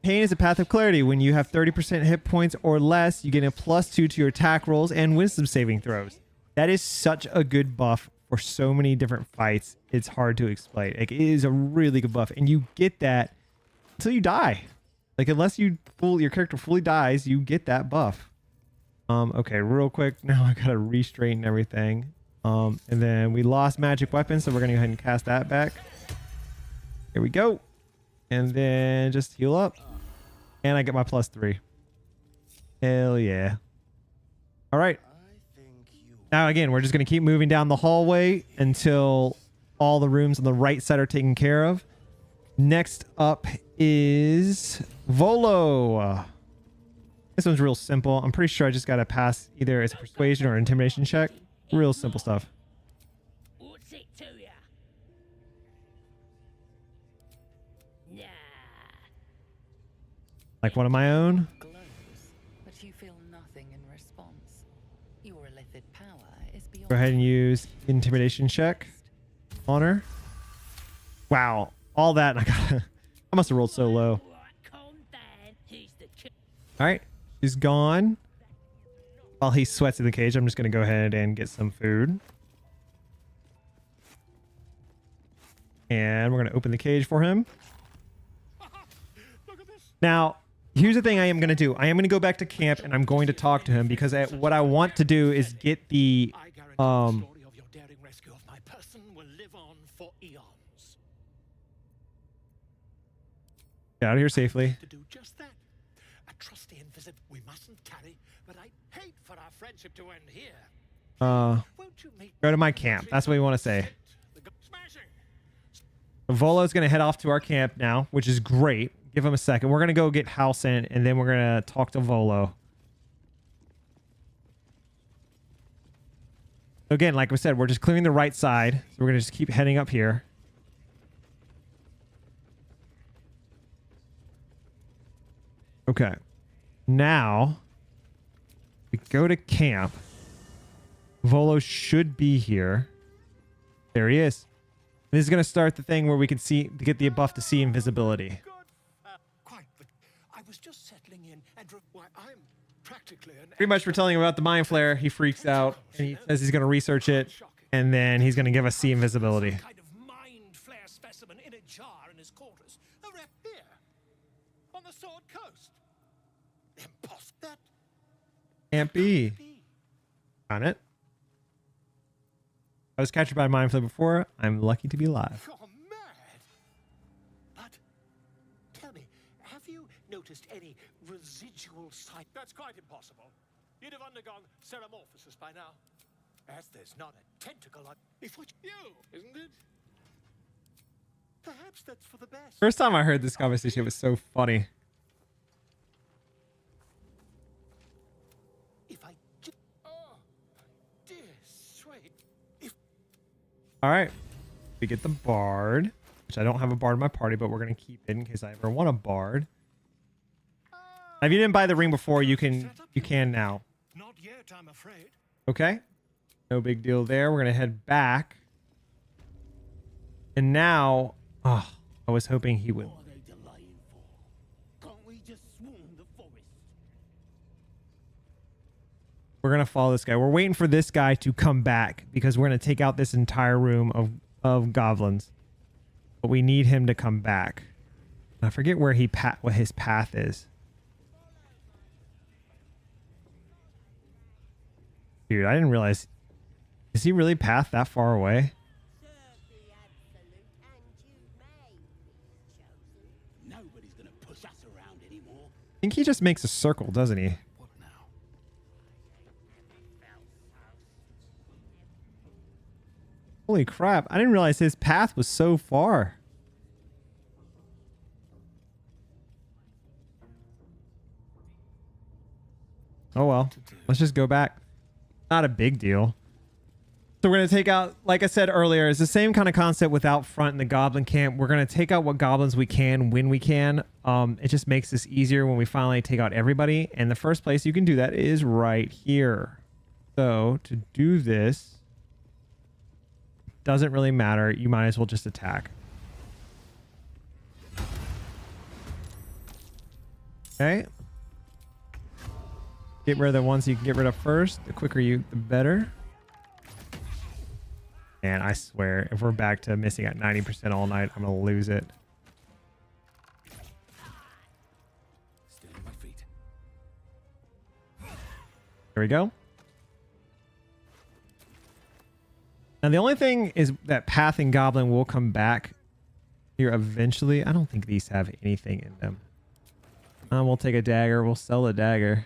Pain is a path of clarity. When you have 30% hit points or less, you get a +2 to your attack rolls and wisdom saving throws. That is such a good buff for so many different fights. It's hard to explain. Like, it is a really good buff, and you get that until you die. Like, unless your character fully dies, you get that buff. Okay, real quick. Now I gotta re-straighten everything. And then we lost magic weapon, so we're gonna go ahead and cast that back. Here we go. And then just heal up. And I get my +3. Hell yeah. All right. Now again, we're just gonna keep moving down the hallway until all the rooms on the right side are taken care of. Next up is Volo. This one's real simple. I'm pretty sure I just got to pass either as a persuasion or intimidation check. Real simple stuff. What's it to ya? Nah. Like one of my own. Glows, but you feel nothing in response. Your illithid power is beyond. Go ahead and use intimidation check on her. Wow. All that. And I must have rolled so low. Right, calm down. He's the All right. She's gone. While he sweats in the cage, I'm just going to go ahead and get some food. And we're going to open the cage for him. Now, here's the thing I am going to do. I am going to go back to camp and I'm going to talk to him because what I want to do is get the I guarantee the story of your daring rescue of my person will live on for eons. get out of here safely. To do just that. A trusty visit we mustn't carry, but I hate for our friendship to end here. Won't you meet Go to my camp. That's what we want to say. Smashing. Volo's going to head off to our camp now, which is great. Give him a second. We're going to go get Halsin, and then we're going to talk to Volo. Again, like we said, we're just clearing the right side. So we're going to just keep heading up here. Okay. Now, we go to camp. Volo should be here. There he is. This is going to start the thing where we can see, to get the buff to see invisibility. Quite, but I was just settling in and why I'm practically an Pretty much we're telling him about the mind flare. He freaks out and he says he's going to research it, and then he's going to give us see invisibility. kind of mind flare specimen in a jar in his quarters. Over here, on the Sword Coast. Impossible. That Can't be. On it. I was captured by mind flare before. I'm lucky to be alive. you're mad. But tell me, have you noticed any residual sight? That's quite impossible. You'd have undergone ceramorphosis by now. As there's not a tentacle on. If what you, isn't it? Perhaps that's for the best. First time I heard this conversation, it was so funny. If I. Oh, dear sweet. If. All right, we get the bard, which I don't have a bard in my party, but we're gonna keep it in case I ever want a bard. If you didn't buy the ring before, you can now. Not yet, I'm afraid. Okay, no big deal there. We're gonna head back, and now, oh, I was hoping he would. What are they delaying for? Can't we just swarm the forest? We're gonna follow this guy. We're waiting for this guy to come back because we're gonna take out this entire room of goblins, but we need him to come back. I forget where what his path is. Dude, I didn't realize. Is he really path that far away? Nobody's gonna push us around anymore. I think he just makes a circle, doesn't he? What now? Holy crap. I didn't realize his path was so far. Oh well. Let's just go back. Not a big deal. So we're going to take out, like I said earlier, it's the same kind of concept with out front in the Goblin Camp. We're going to take out what goblins we can when we can. It just makes this easier when we finally take out everybody. And the first place you can do that is right here. So to do this, doesn't really matter. You might as well just attack. Okay. Get rid of the ones you can get rid of first. The quicker the better. And I swear, if we're back to missing at 90% all night, I'm going to lose it. Still on my feet. There we go. Now, the only thing is that Path and Goblin will come back here eventually. I don't think these have anything in them. We'll take a dagger. We'll sell a dagger.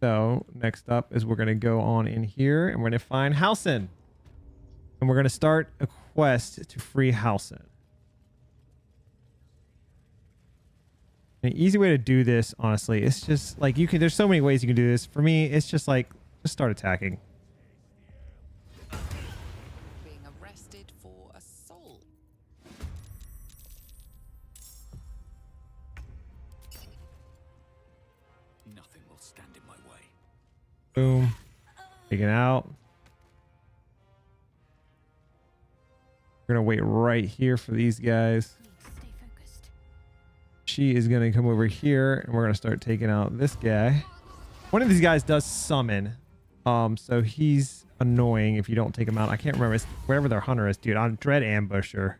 So next up is we're going to go on in here and we're going to find Halsin. And we're going to start a quest to free Halsin. An easy way to do this, honestly, it's just like there's so many ways you can do this. For me, it's just like, just start attacking. Being arrested for assault. Nothing will stand in my way. Boom. Taken out. We're going to wait right here for these guys. Stay focused. She is going to come over here and we're going to start taking out this guy. One of these guys does summon. So he's annoying if you don't take him out. I can't remember. It's wherever their hunter is, dude. I'm Dread Ambusher.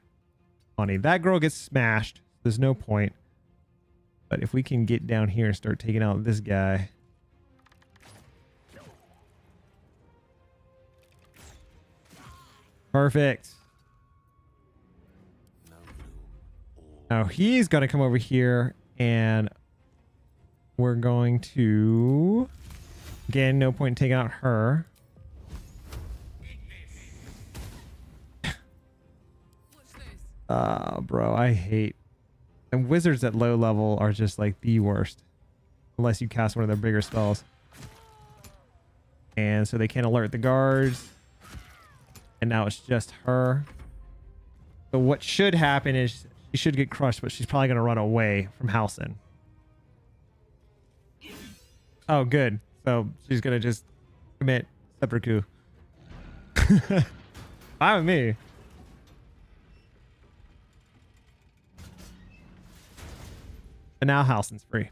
Funny. That girl gets smashed. There's no point. But if we can get down here and start taking out this guy. Perfect. Now he's going to come over here and we're going to, again, no point in taking out her. Bro, I hate. And wizards at low level are just like the worst. Unless you cast one of their bigger spells. And so they can't alert the guards. And now it's just her. So what should happen is she should get crushed, but she's probably going to run away from Halsin. Oh, good. So she's going to just commit seppuku. Fine with me. And now Halsin's free.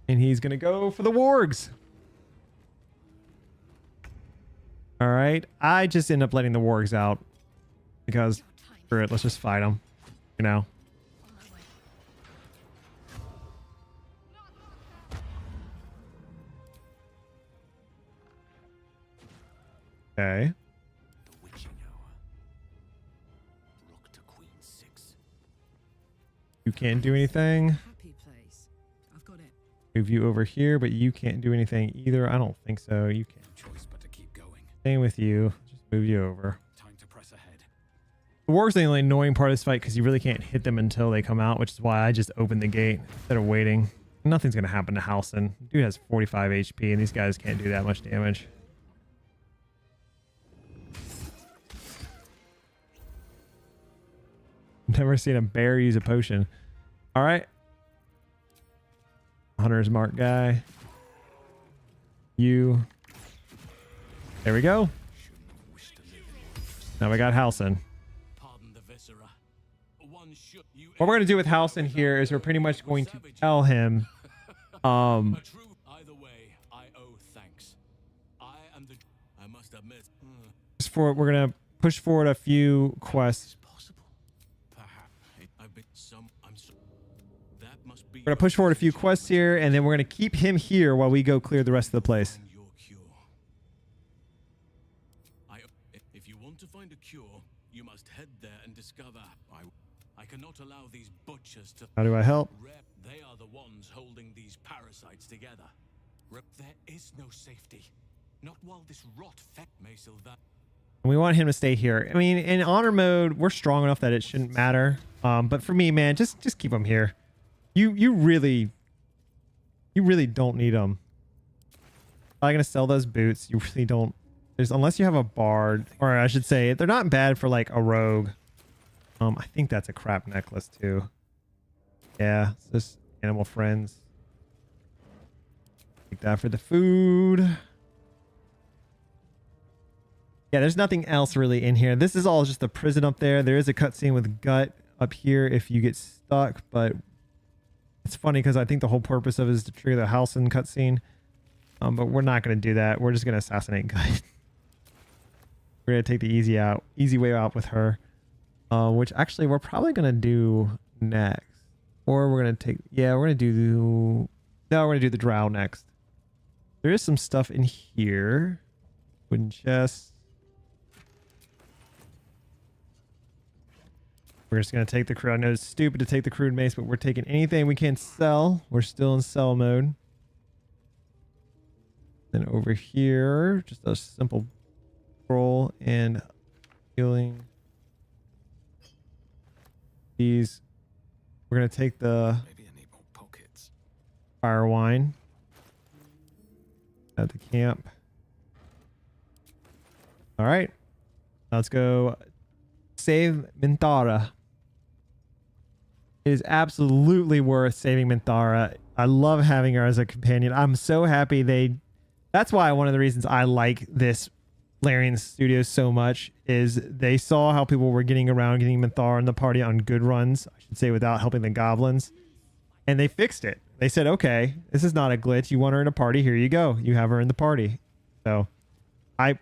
And he's going to go for the wargs. All right. I just end up letting the wargs out. Because, screw it. Let's just fight them. You know. Okay. The witching hour. Rook to queen 6. You can't do anything. Happy place. I've got it. Move you over here, but you can't do anything either. I don't think so. You can't. Choice but to keep going. Same with you. Just move you over. Time to press ahead. The warg's the only annoying part of this fight because you really can't hit them until they come out, which is why I just opened the gate instead of waiting. Nothing's going to happen to Halsin. Dude has 45 HP, and these guys can't do that much damage. Never seen a bear use a potion. All right. Hunter's Mark guy. You. There we go. Now we got Halsin. Pardon the viscera. What we're going to do with Halsin here is we're pretty much going to tell him Either way, I owe thanks. I must admit. we're going to push forward a few quests. Possible. Perhaps I've been some. That must be. We're going to push forward a few quests here, and then we're going to keep him here while we go clear the rest of the place. Your cure. If you want to find a cure, you must head there and discover. I cannot allow these butchers to. How do I help? They are the ones holding these parasites together. There is no safety. Not while this rot may that. And we want him to stay here. I mean, in honor mode, we're strong enough that it shouldn't matter. But for me, man, just keep him here. You really don't need them. I'm gonna sell those boots. You really don't. Unless you have a bard, or I should say, they're not bad for like a rogue. I think that's a crap necklace too. Yeah, it's just animal friends. Take that for the food. Yeah, there's nothing else really in here. This is all just the prison up there. There is a cutscene with Gut up here if you get stuck, but it's funny because I think the whole purpose of it is to trigger the Halsin cutscene. But we're not going to do that. We're just going to assassinate Gut. We're going to take the easy way out with her. Which actually we're probably going to do next. Or we're going to take, yeah, we're going to do, no, we're going to do the drow next. There is some stuff in here. Wooden chest. We're just going to take the crude. I know it's stupid to take the crude mace, but we're taking anything we can sell. We're still in sell mode. Then over here, just a simple scroll and healing. These, we're going to take the Maybe I need more pockets. fire wine at the camp. All right, let's go save Minthara. It is absolutely worth saving Minthara. I love having her as a companion. I'm so happy that's why one of the reasons I like this Larian Studios so much is they saw how people were getting around getting Minthara in the party on good runs, I should say, without helping the goblins. And they fixed it. They said, okay, this is not a glitch. You want her in a party? Here you go. You have her in the party. So I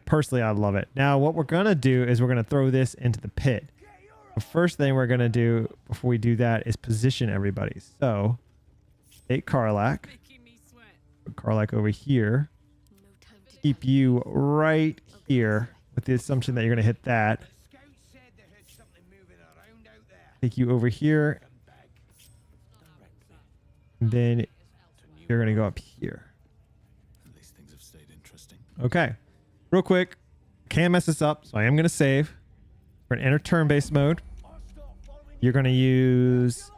love it. Now, what we're going to do is we're going to throw this into the pit. The first thing we're going to do before we do that is position everybody. So take Karlak. Put Karlak over here. Keep you right here with the assumption that you're going to hit that. Take you over here. And then you're going to go up here. At least things have stayed interesting. Okay. Real quick. Can't mess this up, so I am going to save. We're going to enter turn-based mode. You're going to use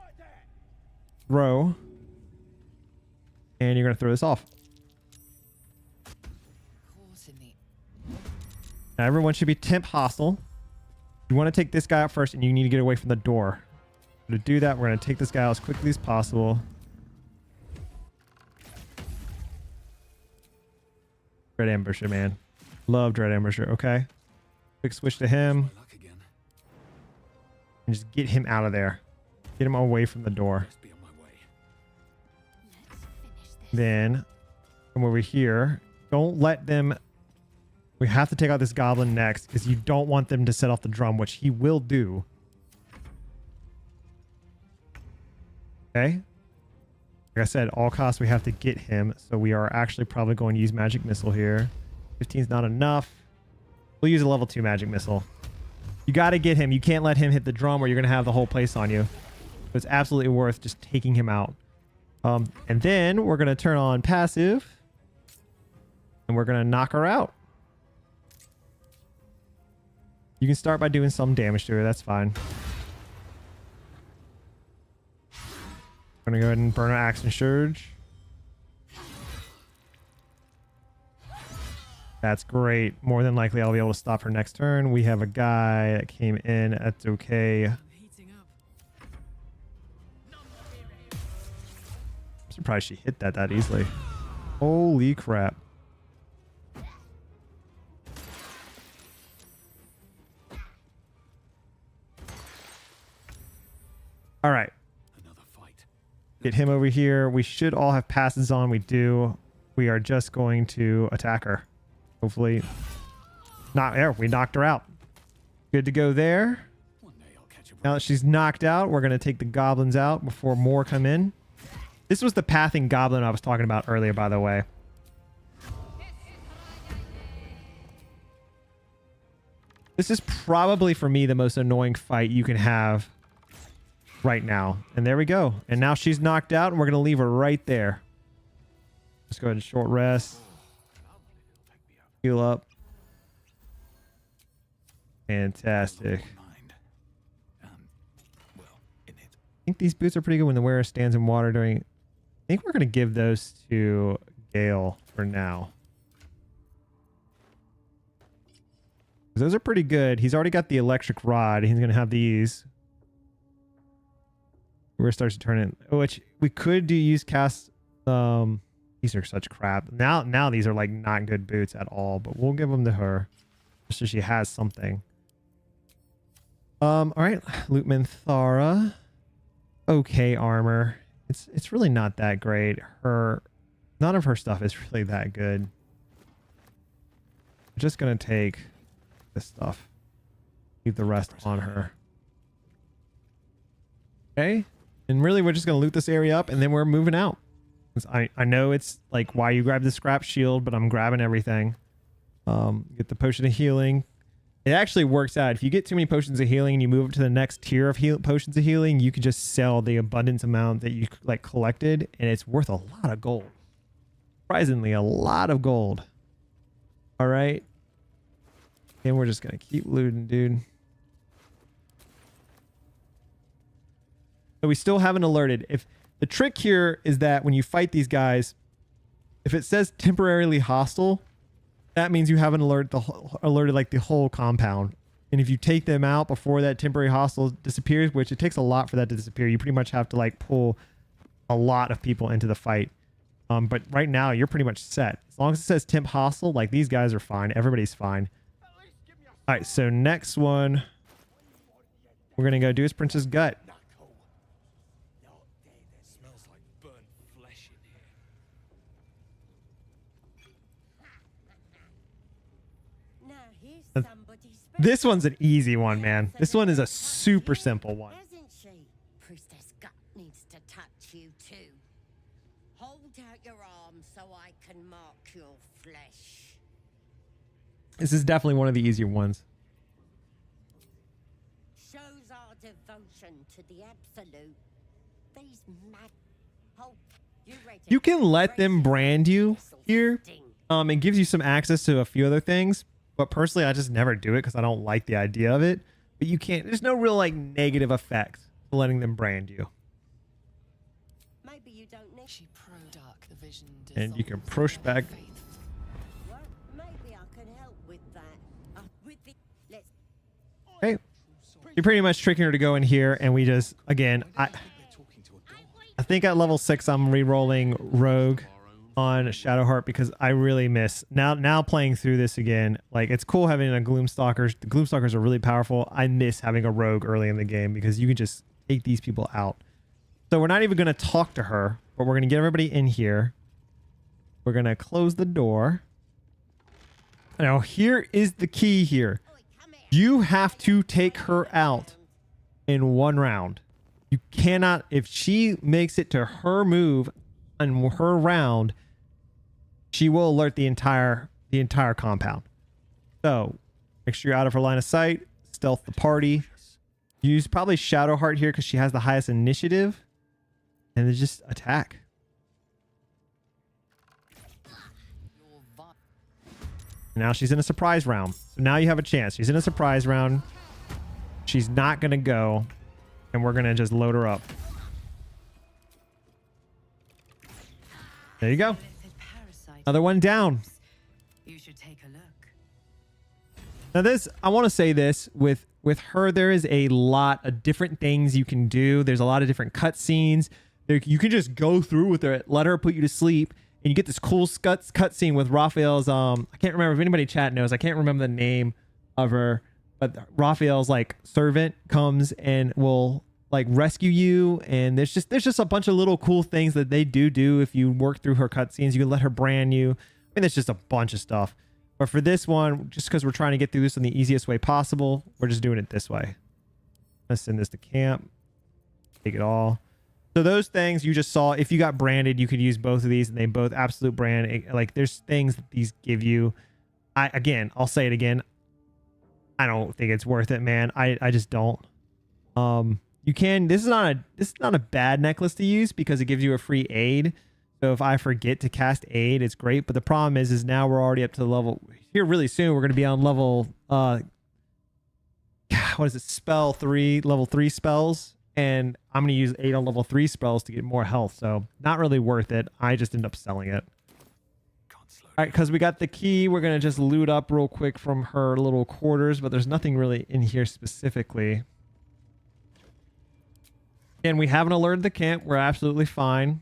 throw. And you're going to throw this off. Now everyone should be temp hostile. You want to take this guy out first, and you need to get away from the door. To do that, we're going to take this guy out as quickly as possible. Dread Ambusher, man. Love Dread Ambusher. Okay. Quick switch to him. And just get him out of there. Get him away from the door. Then come over here. Don't let them... We have to take out this goblin next because you don't want them to set off the drum, which he will do. Okay. Like I said, all costs we have to get him. So we are actually probably going to use magic missile here. 15 is not enough. We'll use a level 2 magic missile. You got to get him. You can't let him hit the drum or you're going to have the whole place on you. So it's absolutely worth just taking him out. And then we're going to turn on passive. And we're going to knock her out. You can start by doing some damage to her. That's fine. I'm going to go ahead and burn our Axe and Surge. That's great. More than likely, I'll be able to stop her next turn. We have a guy that came in. That's okay. I'm surprised she hit that easily. Holy crap. All right. Another fight. Get him over here. We should all have passes on. We do. We are just going to attack her. Hopefully. Not there. We knocked her out. Good to go there. One day I'll catch a Now that she's knocked out, we're going to take the goblins out before more come in. This was the pathing goblin I was talking about earlier, by the way. This is probably, for me, the most annoying fight you can have right now. And there we go. And now she's knocked out, and we're going to leave her right there. Let's go ahead and short rest. Heal up. Fantastic. I think these boots are pretty good when the wearer stands in water during... I think we're going to give those to Gale for now. Those are pretty good. He's already got the electric rod. He's going to have these. We're starting to turn it... Which we could do use cast... These are such crap. Now these are like not good boots at all, but we'll give them to her. Just so she has something. All right. Lootman Thara. Okay armor. It's really not that great. None of her stuff is really that good. I'm just gonna take this stuff. Leave the rest on her. Okay. And really we're just gonna loot this area up and then we're moving out. I know it's like why you grab the scrap shield, but I'm grabbing everything. Get the potion of healing. It actually works out. If you get too many potions of healing and you move up to the next tier of potions of healing, you can just sell the abundance amount that you like collected, and it's worth a lot of gold. Surprisingly, a lot of gold. All right. And we're just gonna keep looting, dude. So we still haven't alerted. If the trick here is that when you fight these guys, if it says temporarily hostile, that means you haven't alerted like the whole compound. And if you take them out before that temporary hostile disappears, which it takes a lot for that to disappear, you pretty much have to like pull a lot of people into the fight. But right now you're pretty much set. As long as it says temp hostile, like these guys are fine. Everybody's fine. All right, so next one we're gonna go do is Prince's Gut. Smells like burnt flesh in here. Now here's somebody's This one's an easy one, man. This one is a super simple one. Hasn't she? Priestess Gut needs to touch you too. Hold out your arm so I can mark your flesh. This is definitely one of the easier ones. Shows our devotion to the absolute. These mad... Oh, you ready? You can let them brand you here. It gives you some access to a few other things. But personally, I just never do it because I don't like the idea of it. But you can't... There's no real like negative effect to letting them brand you. Maybe you don't need... She pro-dark the vision And you can dissolves push in back. her faith. Well, maybe I can help with that. With the... Let's... Okay. You're pretty much tricking her to go in here. And we just... Again, I think at level 6, I'm re-rolling Rogue on Shadowheart because I really miss now playing through this again. Like, it's cool having a Gloomstalker. The Gloomstalkers are really powerful. I miss having a Rogue early in the game because you can just take these people out. So we're not even going to talk to her, but we're going to get everybody in here. We're going to close the door. Now, here is the key here. You have to take her out in one round. You cannot, if she makes it to her move on her round, she will alert the entire compound. So make sure you're out of her line of sight. Stealth the party. Use probably Shadowheart here because she has the highest initiative. And then just attack. Now she's in a surprise round. So now you have a chance. She's in a surprise round. She's not going to go. And we're going to just load her up. There you go. Another one down. You should take a look. Now this, I want to say this, with her, there is a lot of different things you can do. There's a lot of different cutscenes. You can just go through with her, let her put you to sleep, and you get this cool cutscene with Raphael's, I can't remember if anybody in chat knows, I can't remember the name of her, but Raphael's like servant comes and will like rescue you, and there's just a bunch of little cool things that they do if you work through her cutscenes. You can let her brand you. I mean, there's just a bunch of stuff. But for this one, just because we're trying to get through this in the easiest way possible, we're just doing it this way. Let's send this to camp. Take it all. So those things you just saw, if you got branded, you could use both of these, and they both absolute brand. Like there's things that these give you. I'll say it again. I don't think it's worth it, man. I just don't. You can. This is not a bad necklace to use because it gives you a free aid. So if I forget to cast aid, it's great. But the problem is now we're already up to the level here really soon. We're going to be on level, what is it? Spell 3, level 3 spells. And I'm going to use 8 on level 3 spells to get more health. So not really worth it. I just end up selling it. All right. Cause we got the key. We're going to just loot up real quick from her little quarters, but there's nothing really in here specifically. And we haven't alerted the camp. We're absolutely fine.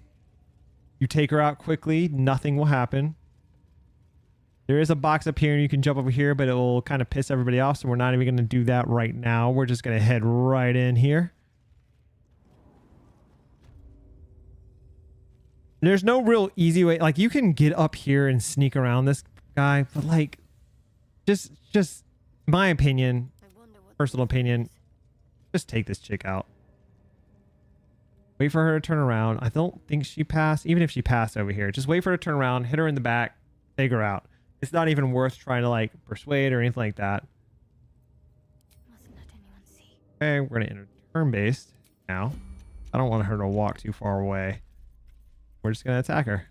You take her out quickly, nothing will happen. There is a box up here and you can jump over here, but it will kind of piss everybody off. So we're not even going to do that right now. We're just going to head right in here. There's no real easy way. Like you can get up here and sneak around this guy, but like just my opinion, personal opinion, just take this chick out. Wait for her to turn around. I don't think she passed. Even if she passed over here, just wait for her to turn around, hit her in the back, take her out. It's not even worth trying to like persuade or anything like that. Mustn't let anyone see. Okay, we're going to enter turn-based now. I don't want her to walk too far away. We're just going to attack her.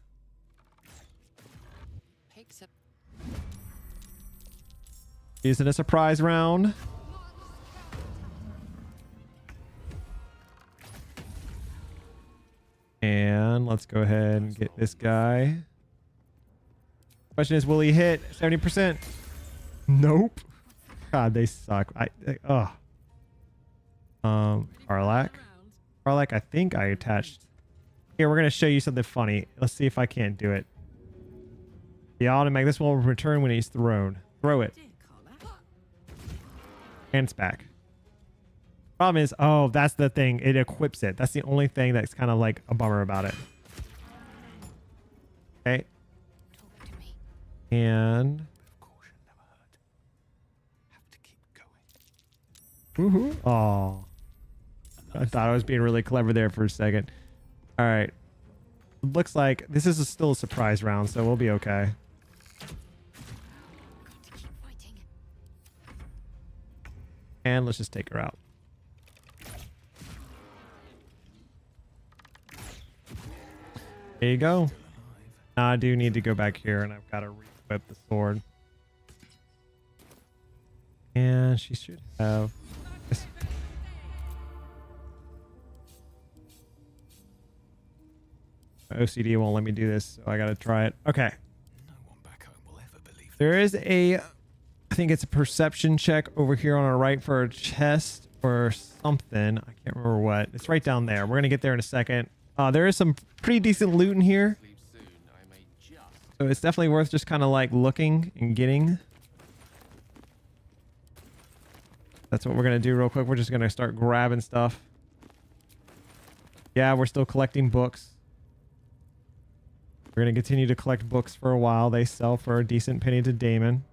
Using a surprise round. And let's go ahead and get this guy. Question is, will he hit 70%? Nope. God, they suck. Karlak. Karlak, I think I attached. Here, we're going to show you something funny. Let's see if I can't do it. The automatic, this will return when he's thrown. Throw it. And it's back. Problem is, oh, that's the thing. It equips it. That's the only thing that's kind of like a bummer about it. Okay. And woohoo. Oh, I thought I was being really clever there for a second. All right. Looks like this is still a surprise round, so we'll be okay. And let's just take her out. There you go. Now I do need to go back here and I've got to re-equip the sword. And she should have this. My OCD won't let me do this, so I got to try it. Okay. No one back home will ever believe There is a, I think it's a perception check over here on our right for a chest or something. I can't remember what. It's right down there. We're going to get there in a second. There is some pretty decent loot in here. So it's definitely worth just kind of like looking and getting. That's what we're going to do real quick. We're just going to start grabbing stuff. Yeah, we're still collecting books. We're going to continue to collect books for a while. They sell for a decent penny to Damon.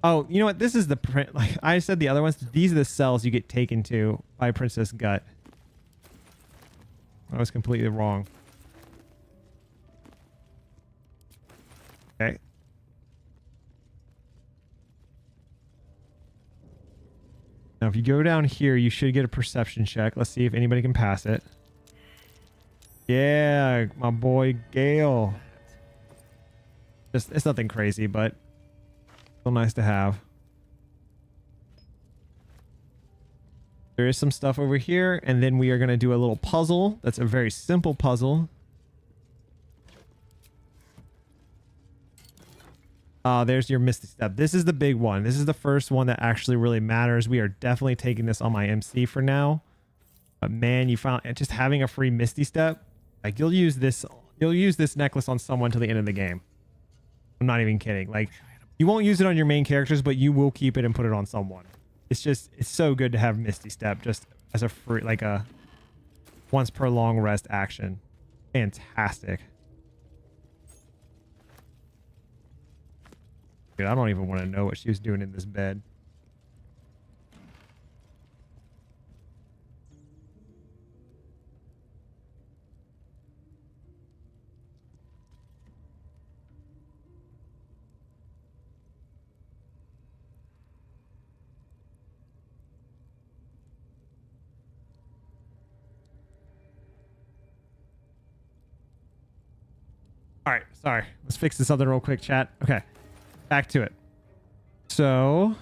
Oh, you know what? This is the print. Like I said, the other ones, these are the cells you get taken to by Princess Gut. I was completely wrong. Okay. Now, if you go down here, you should get a perception check. Let's see if anybody can pass it. Yeah, my boy Gale. Just, it's nothing crazy, but still nice to have. There is some stuff over here, and then we are going to do a little puzzle. That's a very simple puzzle. There's your Misty Step. This is the big one. This is the first one that actually really matters. We are definitely taking this on my MC for now. But man, you found just having a free Misty Step. Like you'll use this necklace on someone till the end of the game. I'm not even kidding. Like you won't use it on your main characters, but you will keep it and put it on someone. It's so good to have Misty Step just as a free, like a once per long rest action. Fantastic. Dude, I don't even want to know what she was doing in this bed. All right, sorry. Let's fix this other real quick, chat. Okay, back to it. So,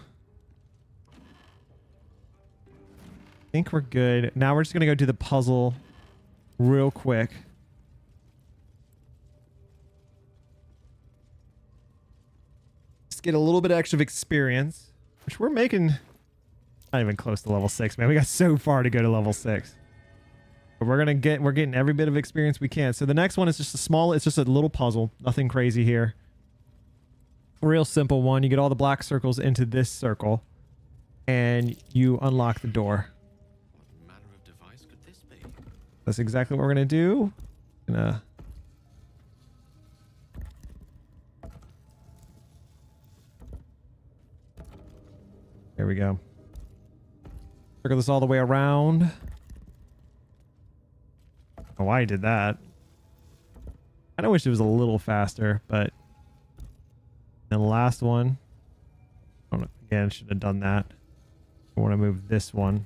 I think we're good. Now we're just going to go do the puzzle real quick. Just get a little bit extra experience, which we're making not even close to level 6, man. We got so far to go to level 6. But we're getting every bit of experience we can. So the next one is just it's just a little puzzle. Nothing crazy here. Real simple one. You get all the black circles into this circle and you unlock the door. What manner of device could this be? That's exactly what we're gonna do. There we go. Circle this all the way around. Oh, why I did that. I wish it was a little faster, but then the last one. Again, should have done that. I want to move this one.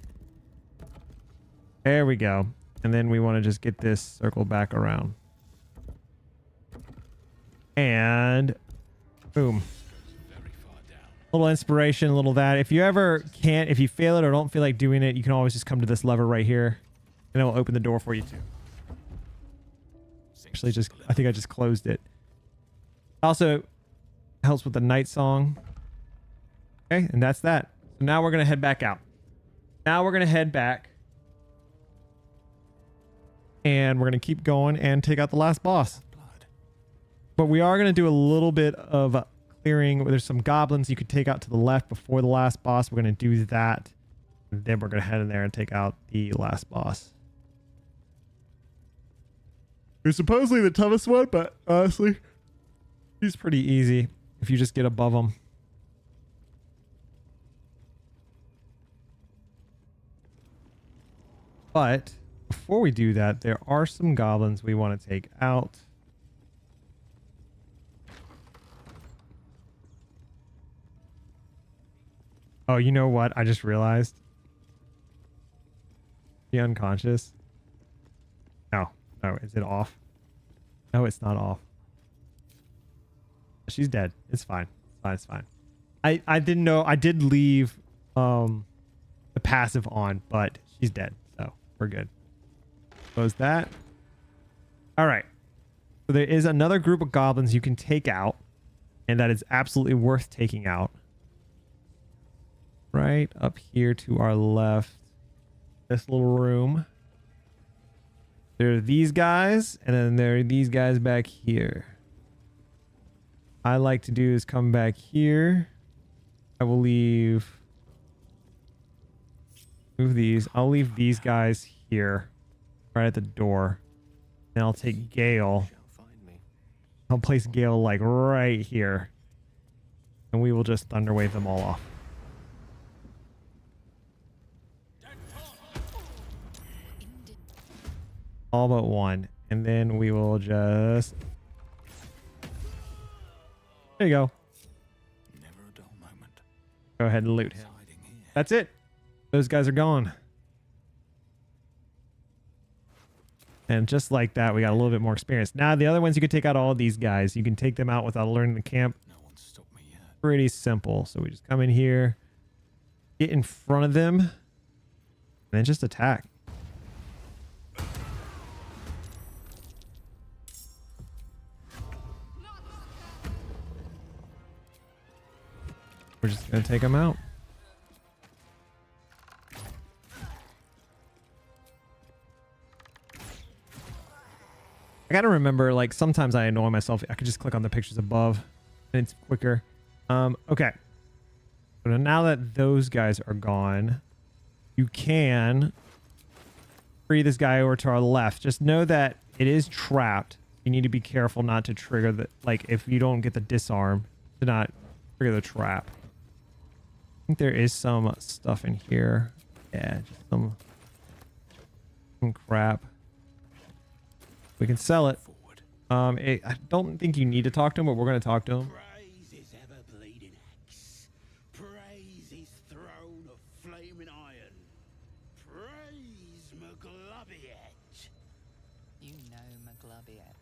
There we go. And then we want to just get this circle back around. And boom. A little inspiration, a little that. If you ever can't, if you fail it or don't feel like doing it, you can always just come to this lever right here and it will open the door for you too. Actually, I think I just closed it. Also helps with the night song. Okay, and that's that. So now we're going to head back out. Now we're going to head back. And we're going to keep going and take out the last boss. But we are going to do a little bit of clearing. There's some goblins you could take out to the left before the last boss. We're going to do that. And then we're going to head in there and take out the last boss. It's supposedly the toughest one, but honestly, he's pretty easy if you just get above him. But before we do that, there are some goblins we want to take out. Oh, you know what? I just realized. Be unconscious. No. No, is it off? No, it's not off. She's dead. It's fine. It's fine. It's fine. I didn't know. I did leave the passive on, but she's dead. So we're good. Close that. All right. So there is another group of goblins you can take out, and that is absolutely worth taking out. Right up here to our left. This little room. There are these guys, and then there are these guys back here. I like to do is come back here. I will move these. I'll leave these guys here, right at the door. And I'll take Gale. I'll place Gale like right here. And we will just Thunderwave them all off. All but one. And then we will just... There you go. Never a dull moment. Go ahead and loot him. That's it. Those guys are gone. And just like that, we got a little bit more experience. Now, the other ones, you can take out all these guys. You can take them out without learning the camp. No one stopped me yet. Pretty simple. So we just come in here, get in front of them, and then just attack. We're just going to take them out. I gotta remember, like, sometimes I annoy myself. I could just click on the pictures above and it's quicker. Okay. So now that those guys are gone, you can free this guy over to our left. Just know that it is trapped. You need to be careful not to trigger the, like, if you don't get the disarm, to not trigger the trap. I think there is some stuff in here. Yeah, just some crap. We can sell it. I don't think you need to talk to him, but we're going to talk to him. Praise his ever-bleeding axe. Praise his throne of flaming iron. Praise McGlubbiet. You know McGlubbiet.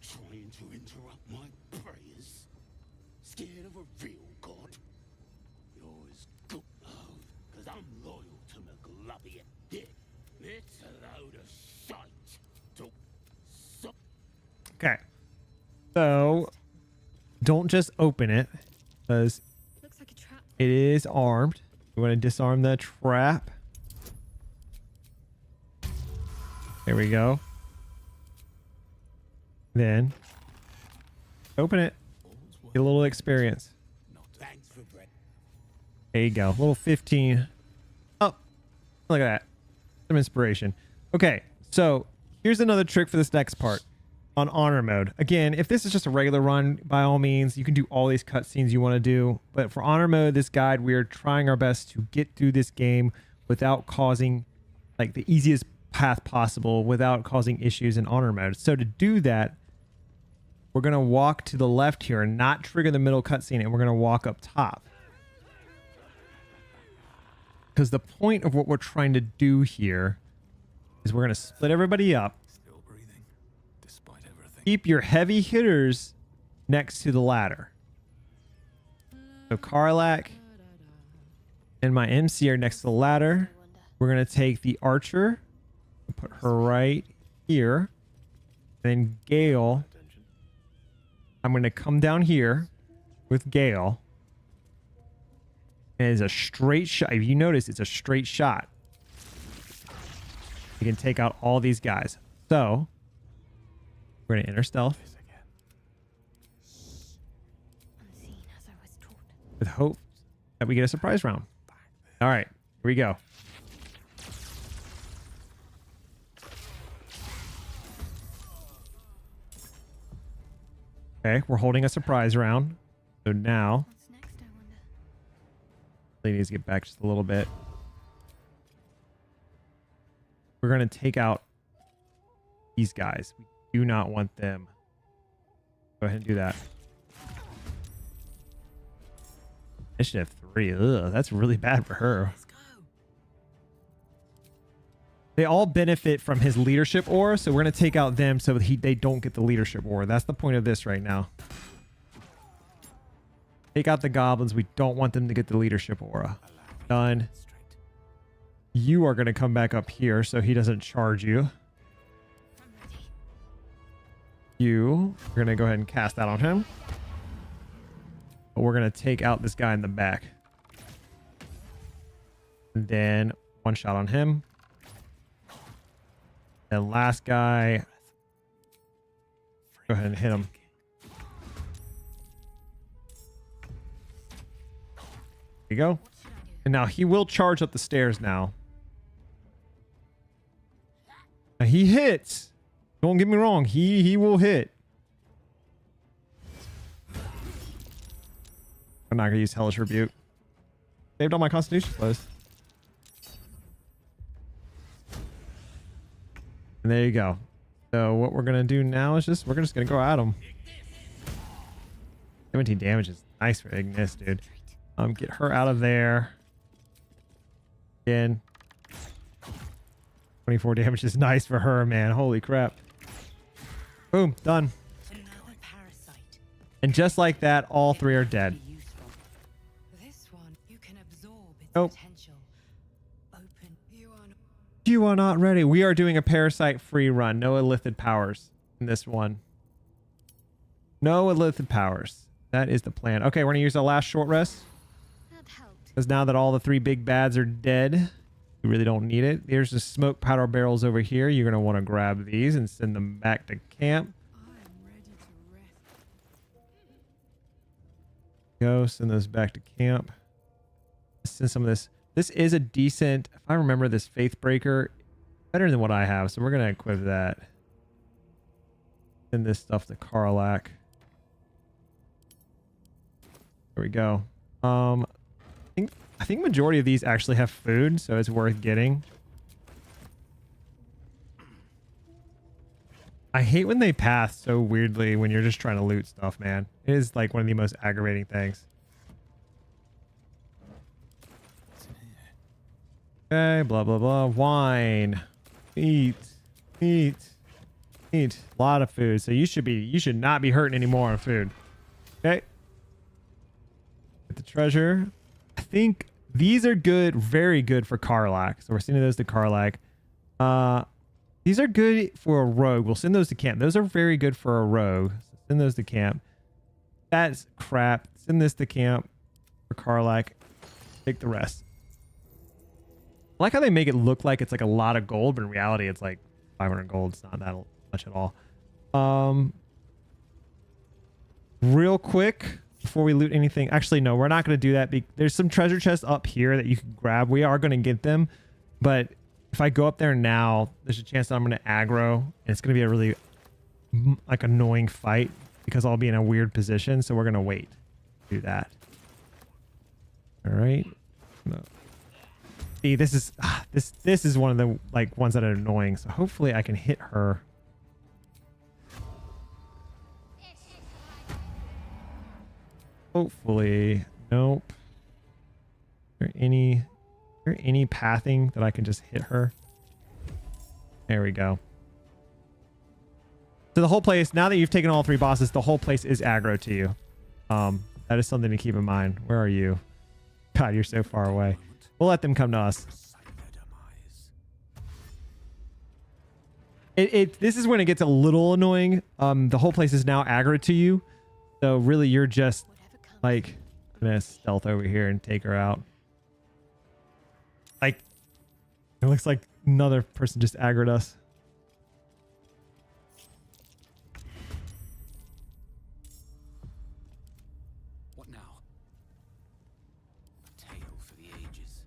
Trying to interrupt my prayers. Scared of a real god. You're as good, because I'm loyal to McGlubbiet. Yeah, it's a load of shite. Okay. So, don't just open it, because Looks like a trap. it is armed. We want to disarm the trap. There we go. Then, open it. Get a little experience. Thanks for bread. There you go. Little 15. Oh, look at that. Some inspiration. Okay, so here's another trick for this next part. On honor mode. Again, if this is just a regular run, by all means, you can do all these cutscenes you want to do. But for honor mode, this guide, we're trying our best to get through this game without causing, like, the easiest path possible without causing issues in honor mode. So to do that, we're going to walk to the left here and not trigger the middle cutscene, and we're going to walk up top. Because the point of what we're trying to do here is we're going to split everybody up. Keep your heavy hitters next to the ladder. So Karlak and my MC are next to the ladder. We're going to take the archer and put her right here. Then Gale. I'm going to come down here with Gale. And it's a straight shot. If you notice, it's a straight shot. You can take out all these guys. So we're going to enter stealth. Unseen as I was taught. With hope that we get a surprise round. All right, here we go. Okay, we're holding a surprise round. So now, What's next, I wonder? they need to get back just a little bit. We're going to take out these guys. We do not want them. Go ahead and do that. Initiative 3. Ugh, that's really bad for her. They all benefit from his leadership aura, so we're going to take out them so they don't get the leadership aura. That's the point of this right now. Take out the goblins. We don't want them to get the leadership aura. Done. You are going to come back up here so he doesn't charge you. We're going to go ahead and cast that on him. But we're going to take out this guy in the back. And then one shot on him. And last guy. Go ahead and hit him. There you go. And now he will charge up the stairs now. Now he hits. Don't get me wrong, he will hit. I'm not gonna use Hellish Rebuke. Saved all my Constitution flows. And there you go. So what we're gonna do now is we're just gonna go at him. 17 damage is nice for Ignis, dude. Get her out of there. Again. 24 damage is nice for her, man. Holy crap. Boom, done. Another parasite. And just like that, all three are dead. Be useful. This one, you can absorb its Nope. potential. Open. You are not ready. We are doing a parasite free run. No Illithid Powers in this one. No Illithid Powers. That is the plan. Okay, we're going to use our last short rest. That helped. Because now that all the 3 big bads are dead, we really don't need it. There's the smoke powder barrels over here. You're going to want to grab these and send them back to camp. I'm ready to rest. Go, send those back to camp. Send some of this. This is a decent, if I remember this Faith Breaker, better than what I have. So we're going to equip that. Send this stuff to Karlak. There we go. I think majority of these actually have food, so it's worth getting. I hate when they path so weirdly when you're just trying to loot stuff, man. It is like one of the most aggravating things. Okay, blah, blah, blah. Wine. Eat. Eat. Eat. A lot of food. So you should not be hurting anymore on food. Okay. Get the treasure. I think these are good, very good for Karlak. So we're sending those to Karlak. These are good for a rogue. We'll send those to camp. Those are very good for a rogue. So send those to camp. That's crap. Send this to camp for Karlak. Take the rest. I like how they make it look like it's like a lot of gold, but in reality it's like 500 gold. It's not that much at all. Real quick before we loot anything. Actually, no, we're not going to do that. There's some treasure chests up here that you can grab. We are going to get them, but if I go up there now, there's a chance that I'm going to aggro, and it's going to be a really like annoying fight because I'll be in a weird position. So we're going to wait to do that. All right. No. See, this is this is one of the like ones that are annoying. So hopefully I can hit her. Hopefully, nope. Is there any pathing that I can just hit her? There we go. So the whole place, now that you've taken all 3 bosses, the whole place is aggro to you. That is something to keep in mind. Where are you? God, you're so far away. We'll let them come to us. This is when it gets a little annoying. The whole place is now aggro to you. So really you're just like, I'm gonna stealth over here and take her out. Like, it looks like another person just aggroed us. What now? A tale for the ages.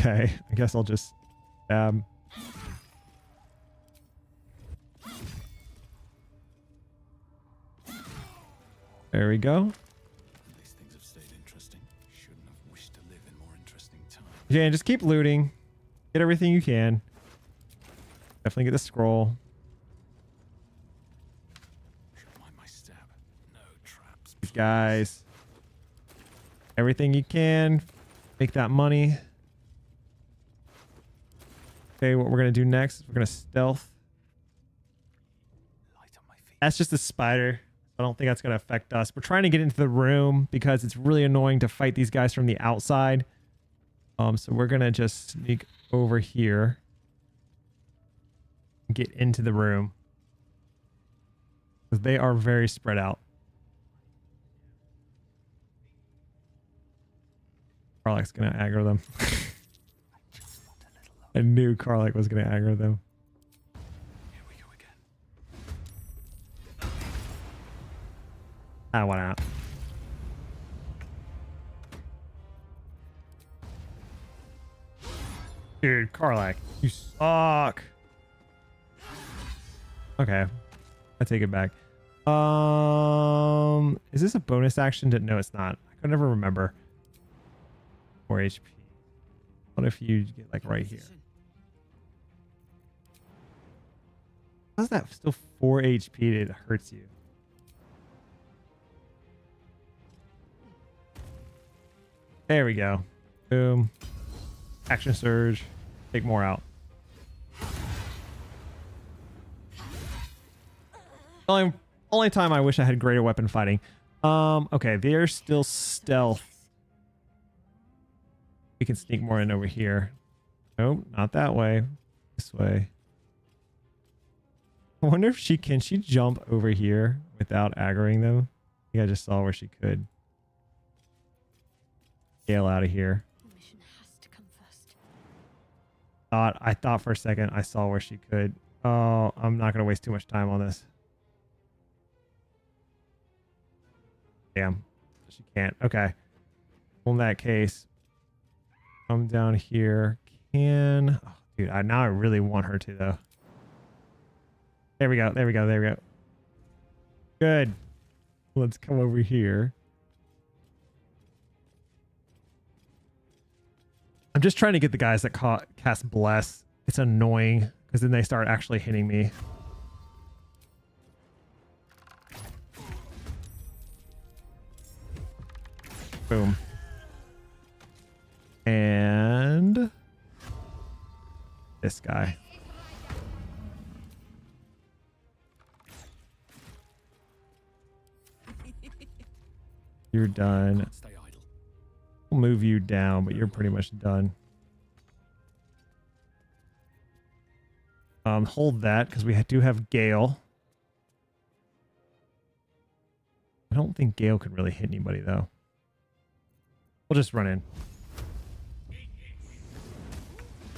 Okay, I guess I'll just stab. There we go. These things have stayed interesting. Shouldn't have wished to live in more interesting times. Yeah, just keep looting. Get everything you can. Definitely get the scroll. Should mind my step. No traps. Guys. Everything you can. Make that money. Okay, what we're going to do next is we're going to stealth. Light on my feet. That's just a spider. I don't think that's going to affect us. We're trying to get into the room because it's really annoying to fight these guys from the outside. So we're going to just sneak over here. Get into the room. Because they are very spread out. Karlak's going to aggro them. I knew Karlak was going to aggro them. Here we go again. I went out. Dude, Karlak, you suck. Okay, I take it back. Is this a bonus action? No, it's not. I could never remember. 4 HP. What if you get like right here? How's that still 4 HP? It hurts you. There we go. Boom. Action surge. Take more out. Only time I wish I had greater weapon fighting. Okay, they're still stealth. We can sneak more in over here. Nope, not that way. This way. I wonder if she can jump over here without aggroing them. I think I just saw where she could. Scale out of here. The mission has to come first. I thought for a second I saw where she could. Oh, I'm not gonna waste too much time on this. Damn, she can't. Okay. Well, in that case, come down here. Can oh, dude? Now I really want her to though. There we go. There we go. There we go. Good. Let's come over here. I'm just trying to get the guys that cast Bless. It's annoying because then they start actually hitting me. Boom. And this guy. You're done. Stay idle. We'll move you down, but you're pretty much done. Hold that because we do have Gale. I don't think Gale could really hit anybody though. We'll just run in.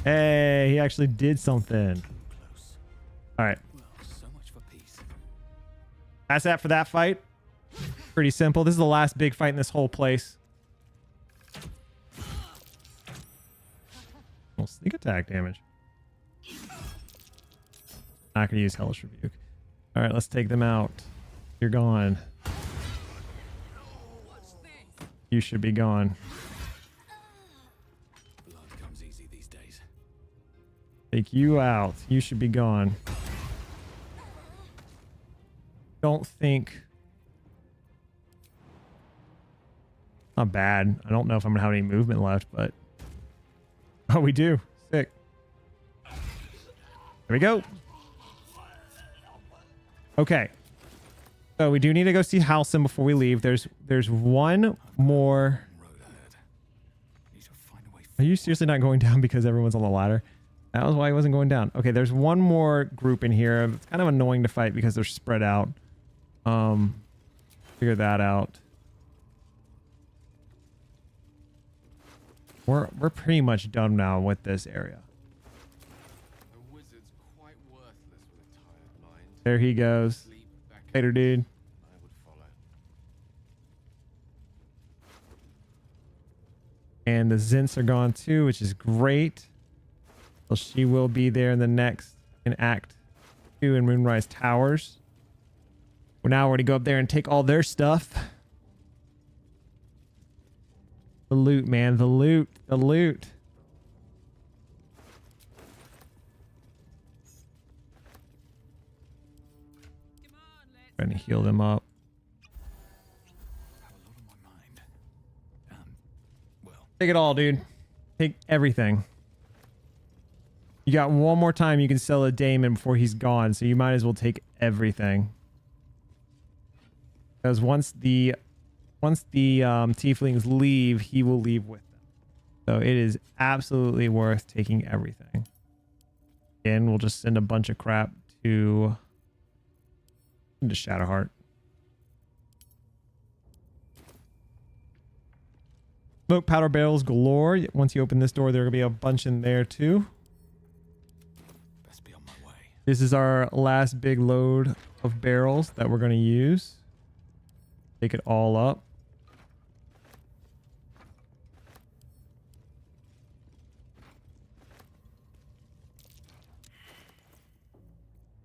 Hey, he actually did something. Close. All right. Well, so much for peace. That's that for that fight. Pretty simple. This is the last big fight in this whole place. Well, sneak attack damage. Not gonna use Hellish Rebuke. All right, let's take them out. You're gone. You should be gone. Blood comes easy these days. Take you out. You should be gone. Don't think. Not bad. I don't know if I'm gonna have any movement left, but oh, we do. Sick. There we go. Okay. So we do need to go see Halcyon before we leave. There's one more. Road ahead. Need to find a way. Are you seriously not going down because everyone's on the ladder? That was why he wasn't going down. Okay, there's one more group in here. It's kind of annoying to fight because they're spread out. Figure that out. We're pretty much done now with this area. A wizard's quite worthless with a tired mind. There he goes. Sleep back Later, dude. I would follow. And the Zints are gone too, which is great. So she will be there in the next in Act 2 in Moonrise Towers. Well, now we're going to go up there and take all their stuff. The loot, man. The loot. The loot. Trying to heal them up. I have a lot on my mind. Well, Take it all, dude. Take everything. You got one more time you can sell a Daemon before he's gone, so you might as well take everything. Because once the tieflings leave, he will leave with them. So it is absolutely worth taking everything. Again, we'll just send a bunch of crap to Shadowheart. Smoke powder barrels galore. Once you open this door, there will be a bunch in there too. best be on my way. This is our last big load of barrels that we're going to use. Take it all up.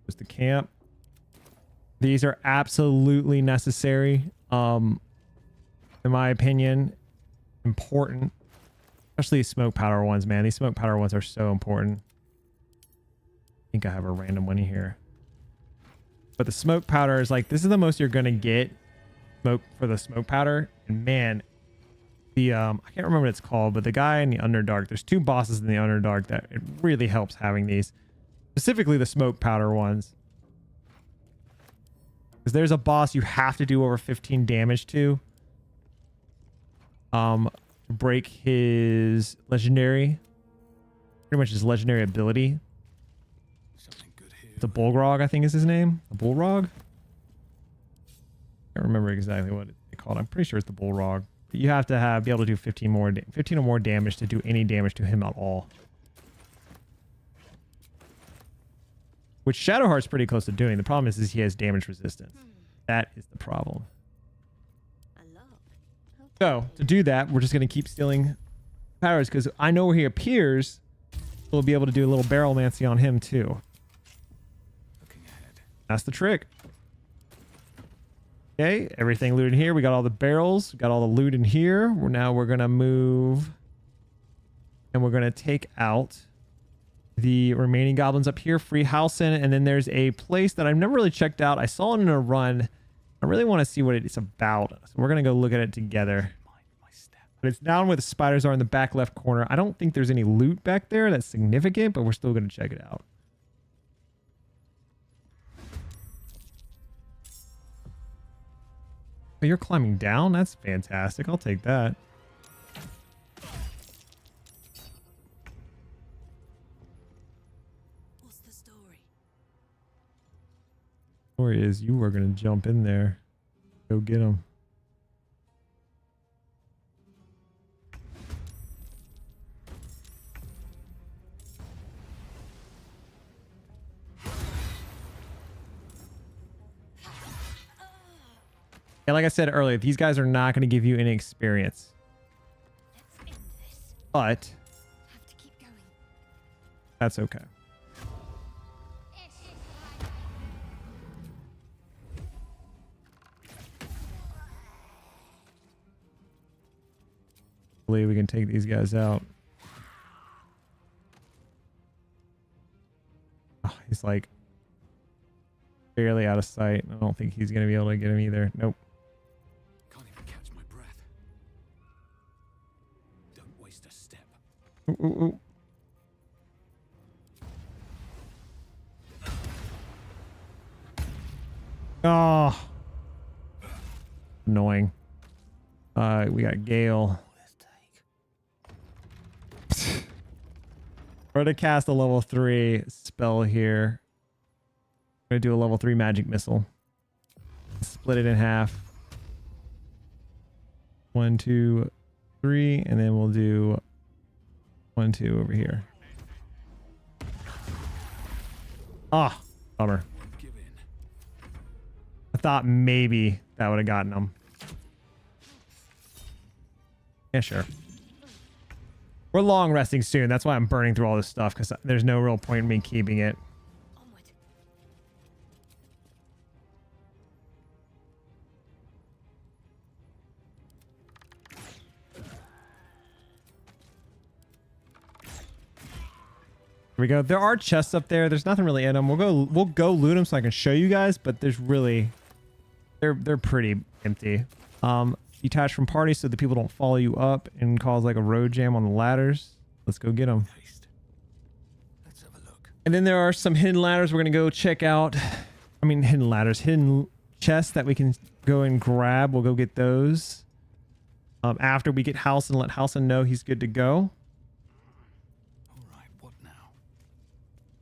There's the camp. These are absolutely necessary. In my opinion, important. Especially smoke powder ones, man. These smoke powder ones are so important. I think I have a random one here. But the smoke powder is like, this is the most you're going to get smoke for the smoke powder. And man, the I can't remember what it's called, but the guy in the Underdark. There's 2 bosses in the Underdark that it really helps having these, specifically the smoke powder ones. Because there's a boss you have to do over 15 damage to break his legendary, pretty much his legendary ability. Something good here. The Bullrog, I think is his name. The Bullrog? I can't remember exactly what it's called. I'm pretty sure it's the Bullrog. But you have to be able to do 15 or more damage to do any damage to him at all. Which Shadowheart's pretty close to doing. The problem is he has damage resistance. That is the problem. So, to do that, we're just going to keep stealing powers, because I know where he appears. We'll be able to do a little barrelmancy on him, too. Looking ahead. That's the trick. Okay, everything looted here. We got all the barrels. We got all the loot in here. Now we're going to move. And we're going to take out the remaining goblins up here. Free Halsin. And then there's a place that I've never really checked out. I saw it in a run. I really want to see what it's about. So we're going to go look at it together. But it's down where the spiders are in the back left corner. I don't think there's any loot back there that's significant, but we're still going to check it out. Oh, you're climbing down? That's fantastic. I'll take that. What's the story? Story is you are going to jump in there. Go get him. Yeah, like I said earlier, these guys are not going to give you any experience. Let's end this. But Have to keep going. that's okay. Hopefully we can take these guys out. Oh, he's like barely out of sight. I don't think he's going to be able to get him either. Nope. Can't even catch my breath. Don't waste a step. Ooh, ooh, ooh. Oh, annoying. We got Gale. We're gonna cast a level 3 spell here. We're gonna do a level 3 magic missile. Split it in half. 1, 2, 3, and then we'll do 1, 2 over here. Ah, bummer. Give in. I thought maybe that would have gotten him. Yeah, sure. We're long resting soon. That's why I'm burning through all this stuff, because there's no real point in me keeping it. Onward. Here we go. There are chests up there. There's nothing really in them. We'll go loot them so I can show you guys, but there's really they're pretty empty. Detach from party so the people don't follow you up and cause like a road jam on the ladders. Let's go get them. Let's have a look. And then there are some hidden ladders we're gonna go check out. I mean, hidden ladders, hidden chests that we can go and grab. We'll go get those after we get Halsin. Let Halsin know he's good to go. All right, what now?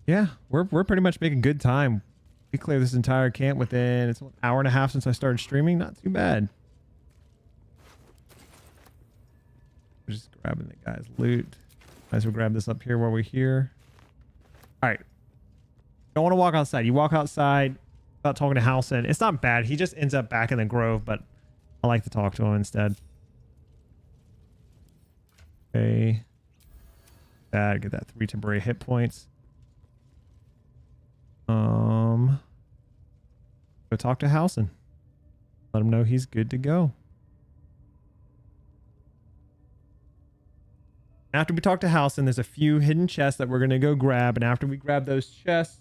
Yeah, we're pretty much making good time. We cleared this entire camp within, it's an hour and a half since I started streaming. Not too bad. We're just grabbing the guy's loot. Might as well grab this up here while we're here. All right. Don't want to walk outside. You walk outside without talking to Halsin. It's not bad. He just ends up back in the grove, but I like to talk to him instead. Okay. That, get that 3 temporary hit points. Go talk to Halsin. Let him know he's good to go. After we talk to Halsin, there's a few hidden chests that we're going to go grab. And after we grab those chests,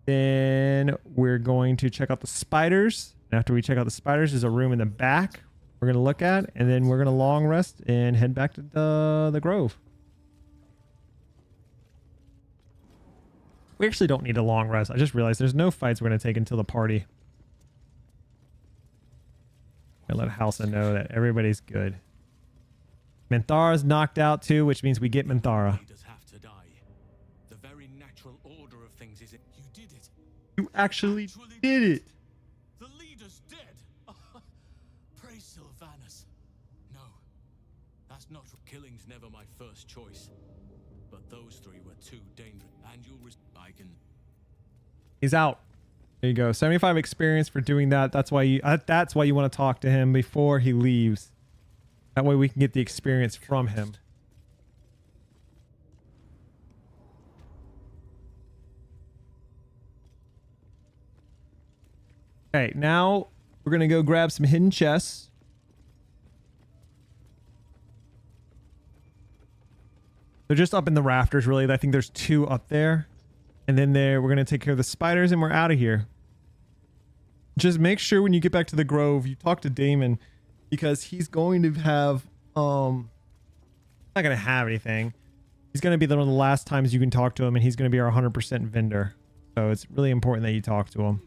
then we're going to check out the spiders. And after we check out the spiders, there's a room in the back we're going to look at, and then we're going to long rest and head back to the Grove. We actually don't need a long rest. I just realized there's no fights we're going to take until the party. I let Halsa know that everybody's good. Minthara's knocked out too, which means we get Minthara. Leaders have to die. The very natural order of things is it. You did it. You actually did it. The leader's dead. Praise Sylvanas. No, that's not. Killing's never my first choice. But those three were too dangerous. And you'll I can. He's out. There you go. 75 experience for doing that. That's why you want to talk to him before he leaves. That way we can get the experience from him. Okay, now we're going to go grab some hidden chests. They're just up in the rafters, really. I think there's 2 up there. And then we're going to take care of the spiders and we're out of here. Just make sure when you get back to the Grove, you talk to Damon, because he's going to have, not going to have anything. He's going to be one of the last times you can talk to him, and he's going to be our 100% vendor. So it's really important that you talk to him.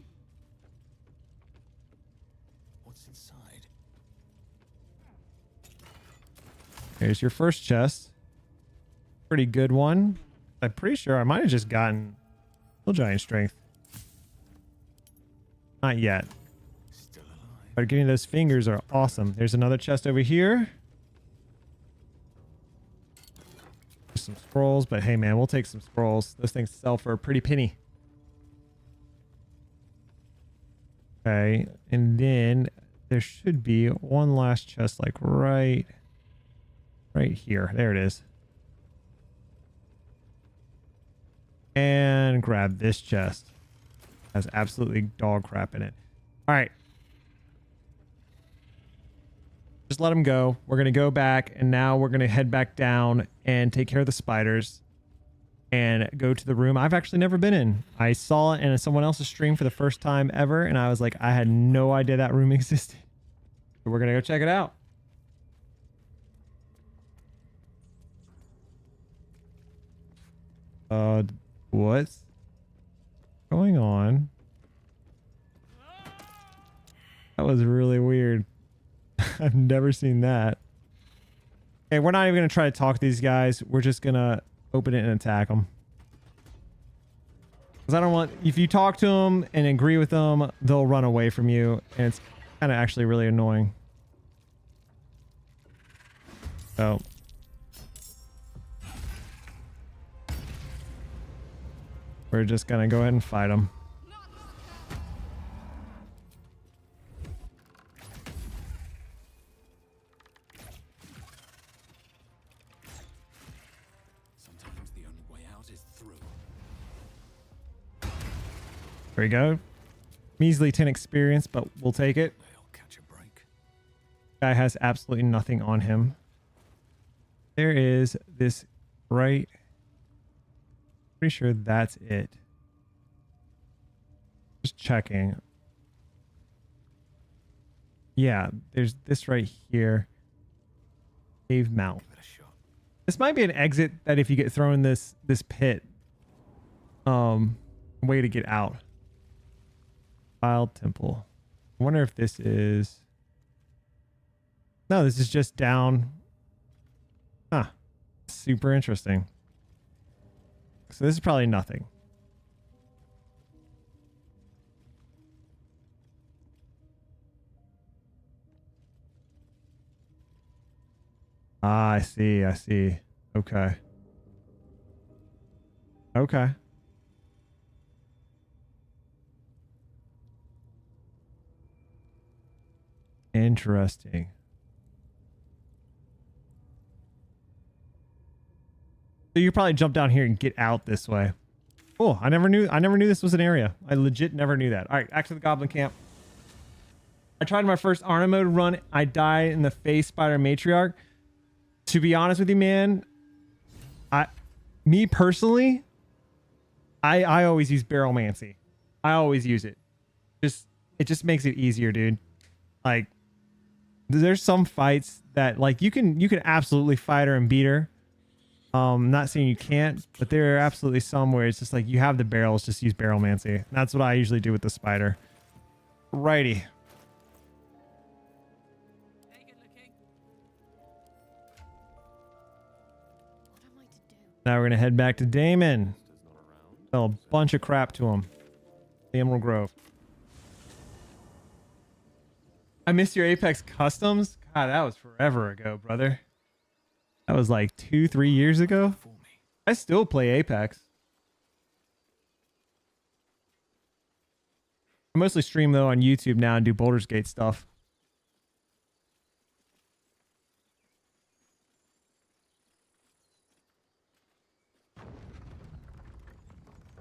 What's inside? Here's your first chest. Pretty good one. I'm pretty sure I might have just gotten full giant strength. Not yet. Still alive. But getting those fingers are awesome. There's another chest over here. Some scrolls, but hey man, we'll take some scrolls. Those things sell for a pretty penny. Okay, and then there should be one last chest, like right here. There it is. And grab this chest. Has absolutely dog crap in it. All right. Just let him go. We're going to go back, and now we're going to head back down and take care of the spiders and go to the room I've actually never been in. I saw it in someone else's stream for the first time ever, and I was like, I had no idea that room existed. So we're going to go check it out. What's going on? That was really weird. I've never seen that. Okay, we're not even going to try to talk to these guys. We're just going to open it and attack them. Because I don't want... If you talk to them and agree with them, they'll run away from you. And it's kind of actually really annoying. So... we're just going to go ahead and fight them. Sometimes the only way out is through. There we go. Measly 10 experience, but we'll take it. They'll catch a break. Guy has absolutely nothing on him. There is this right... Pretty sure that's it. Just checking. Yeah, there's this right here. Cave mouth. This might be an exit that if you get thrown in this pit, way to get out. Wild temple. I wonder if this is... No, this is just down. Huh. Super interesting. So this is probably nothing. Ah, I see. I see. Okay. Okay. Interesting. So you probably jump down here and get out this way. Cool. I never knew this was an area. I legit never knew that. All right, back to the Goblin Camp. I tried my first Honor Mode run. I died in the Face Spider Matriarch. To be honest with you, man, me personally, I always use Barrelmancy. I always use it. It just makes it easier, dude. Like, there's some fights that like you can absolutely fight her and beat her. Not saying you can't, but there are absolutely some where it's just like you have the barrels, just use barrelmancy. That's what I usually do with the spider. Righty. Now we're gonna head back to Damon. Tell a bunch of crap to him. The Emerald Grove. I missed your Apex customs. God, that was forever ago, brother. That was like 2-3 years ago. I still play Apex. I mostly stream though on YouTube now and do Baldur's Gate stuff.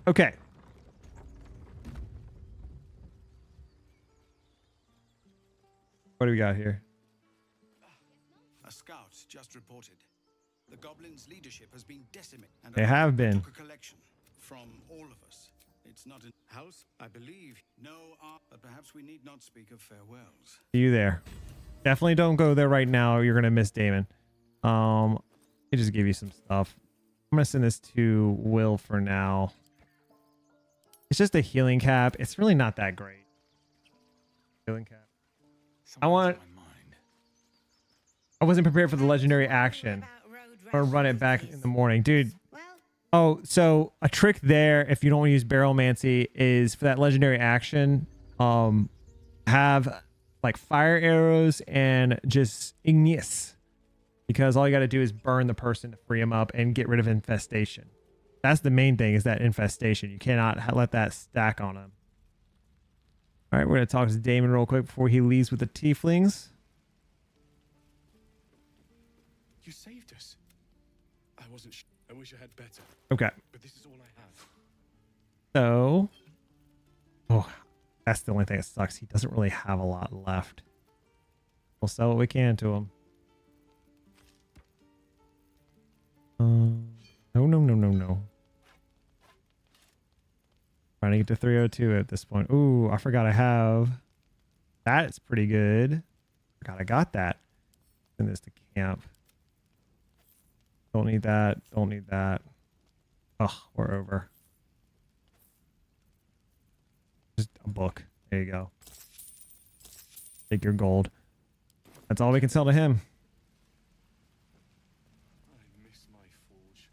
Okay. What do we got here? A scout just reported. The goblins' leadership has been decimated. And They have been. took a collection from all of us. It's not in house, I believe. No, but perhaps we need not speak of farewells. See you there. Definitely don't go there right now. You're gonna miss Damon. I just give you some stuff. I'm gonna send this to Will for now. It's just a healing cap. It's really not that great. Healing cap. I wasn't prepared for the legendary action. Or run it back in the morning, dude. Oh, so a trick there, if you don't want to use barrelmancy, is for that legendary action, have like fire arrows and just igneous, because all you got to do is burn the person to free him up and get rid of infestation. That's the main thing, is that infestation. You cannot let that stack on him. All right, we're gonna talk to Damon real quick before he leaves with the tieflings. You saved us. I wasn't sure. I wish I had better. Okay. But this is all I have. So, oh, that's the only thing that sucks. He doesn't really have a lot left. We'll sell what we can to him. No. Trying to get to 302 at this point. Ooh, I forgot I have. That is pretty good. Forgot I got that. Send this to camp. Don't need that. Don't need that. Oh, we're over. Just a book. There you go. Take your gold. That's all we can sell to him. I miss my forge.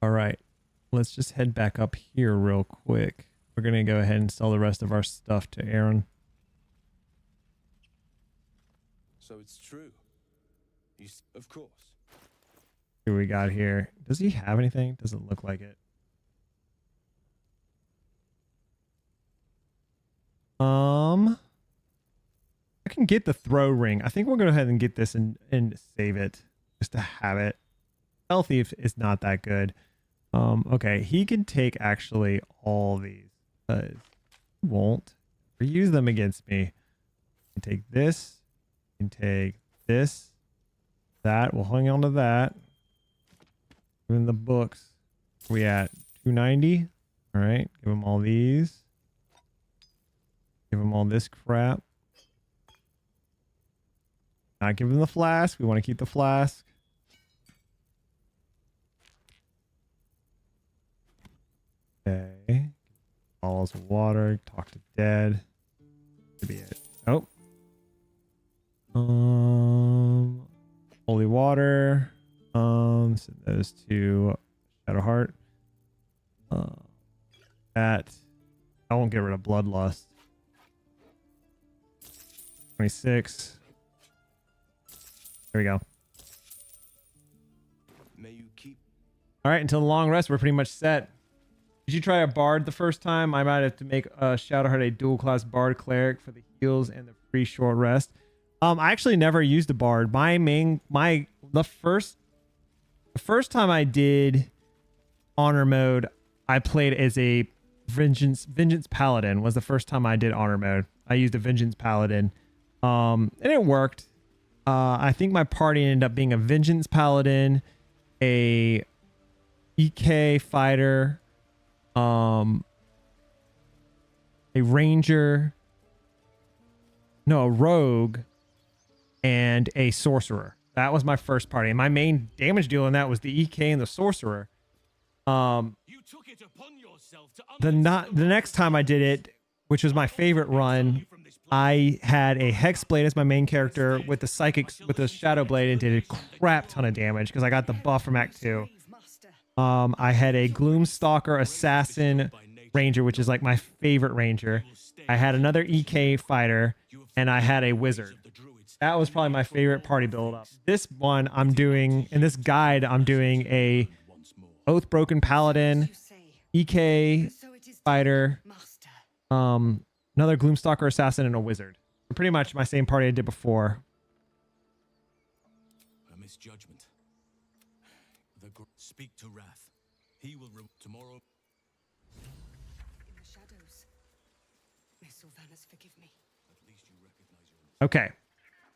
All right. Let's just head back up here real quick. We're going to go ahead and sell the rest of our stuff to Aaron. So it's true. Of course. See what we got here. Does he have anything? Doesn't look like it. I can get the throw ring. I think we'll go ahead and get this and save it just to have it. Healthy is not that good. Okay, he can take actually all these. He won't use them against me. He can take this. He can take this. That. We'll hang on to that. Even the books. Where we at 290. All right. Give him all these. Give him all this crap. Not give him the flask. We want to keep the flask. Okay. Bottles of water. Talk to dead. Could be it. Oh. Holy water. Send those to Shadowheart. That. I won't get rid of Bloodlust. 26. There we go. May you keep. All right, until the long rest, we're pretty much set. Did you try a bard the first time? I might have to make Shadowheart a dual class bard cleric for the heals and the free short rest. I actually never used a bard. The first time I did honor mode, I played as a vengeance paladin. Was the first time I did honor mode. I used a vengeance paladin, and it worked. I think my party ended up being a vengeance paladin, a EK fighter, a ranger, no, a rogue, and a sorcerer. That was my first party. And my main damage dealer in that was the EK and the sorcerer. You took it upon yourself to The next time I did it, which was my favorite run, I had a hex blade as my main character with the psychics with the shadow blade and did a crap ton of damage because I got the buff from Act 2. I had a Gloomstalker assassin ranger, which is like my favorite ranger. I had another EK fighter, and I had a wizard. That was probably my favorite party build up. This one I'm doing, in this guide, I'm doing a Oathbroken Paladin, EK fighter, another Gloomstalker assassin, and a wizard. Pretty much my same party I did before. A misjudgment. Speak to Wrath. He will tomorrow. In the shadows. May Sylvanas forgive me. At least you recognize your Okay.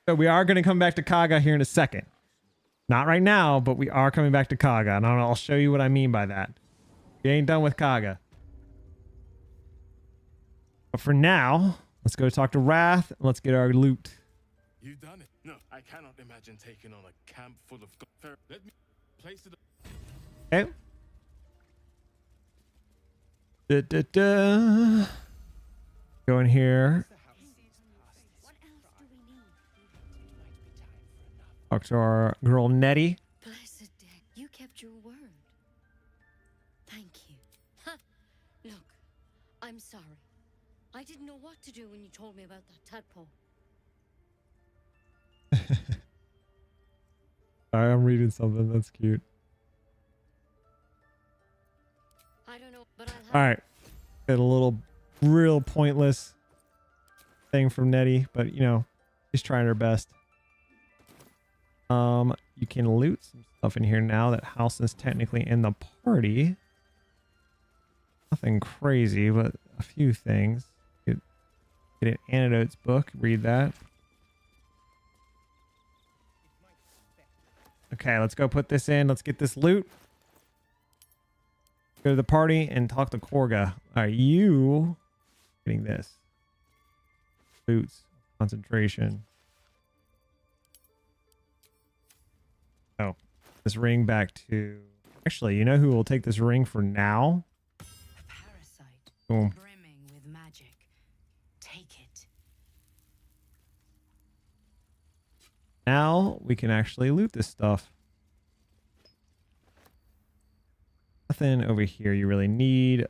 So we are going to come back to Kaga here in a second. Not right now, but we are coming back to Kaga. And I'll show you what I mean by that. We ain't done with Kaga. But for now, let's go talk to Wrath. And let's get our loot. You've done it. No, I cannot imagine taking on a camp full of... Let me place it... Okay. Go in here. What else do we need? Talk to our girl Nettie. Blessed day. You kept your word. Thank you. Ha! Look, I'm sorry. I didn't know what to do when you told me about that tadpole. Sorry, I'm reading something. That's cute. I don't know, but I'll have... All right. Got a little real pointless thing from Nettie, but you know, she's trying her best. You can loot some stuff in here now that Halsin's technically in the party. Nothing crazy, but a few things. Get an antidotes book, read that. Okay, let's go put this in. Let's get this loot. Go to the party and talk to Korga. Are you getting this? Boots. Concentration. Oh, this ring back to... Actually, you know who will take this ring for now? A parasite Boom. brimming with magic. Take it. Now we can actually loot this stuff. Nothing over here you really need.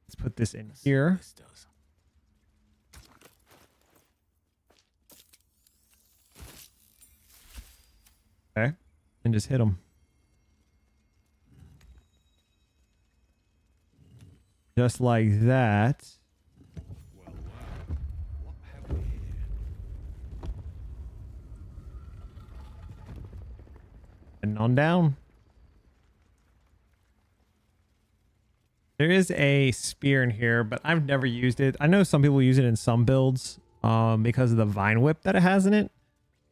Let's put this in here. Okay. And just hit them. Just like that. And on down. There is a spear in here, but I've never used it. I know some people use it in some builds because of the vine whip that it has in it.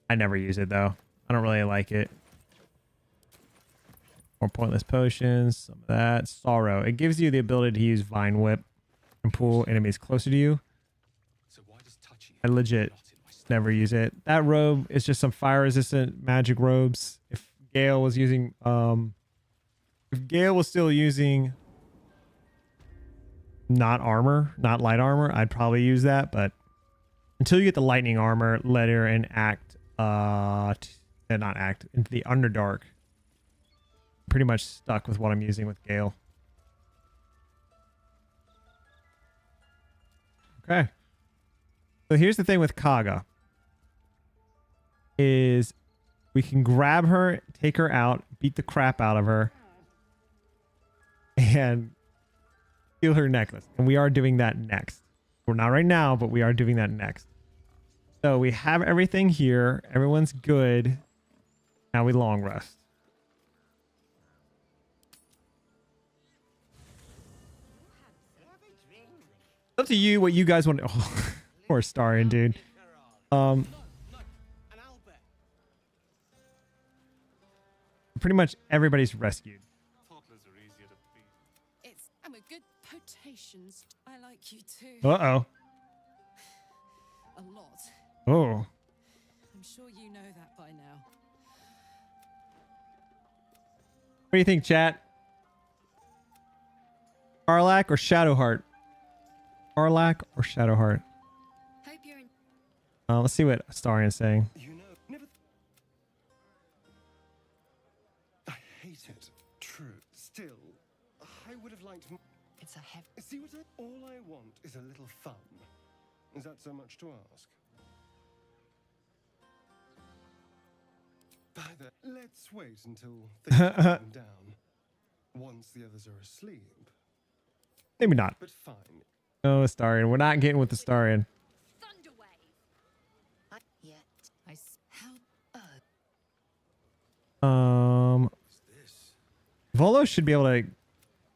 I never use it though. I don't really like it. More pointless potions, some of that. Sorrow. It gives you the ability to use vine whip and pull enemies closer to you. I legit never use it. That robe is just some fire resistant magic robes. If Gale was using if Gale was still using not armor, not light armor, I'd probably use that, but until you get the lightning armor, letter and act not act into the Underdark, I'm pretty much stuck with what I'm using with Gale. Okay. So here's the thing with Kaga is we can grab her, take her out, beat the crap out of her, and steal her necklace. And we are doing that next. We're not right now, but we are doing that next. So we have everything here. Everyone's good. Now we long rest. Up to you what you guys want. Oh, poor Starion, dude. Pretty much everybody's rescued. I'm a good potations. I like you too. Uh-oh. A lot. Oh. I'm sure you know that by now. What do you think, chat? Karlach or Shadowheart? Karlach or Shadowheart? Hope you're in. Let's see what Astarian's saying. You know, never. I hate it. True. Still, I would have liked. It's a heavy. See what I. All I want is a little fun. Is that so much to ask? By the. Let's wait until things calm down. Once the others are asleep. Maybe not. But fine. No, Astarian. We're not getting with Astarian. Thunderwave. Yet I. Um, Volo should be able to.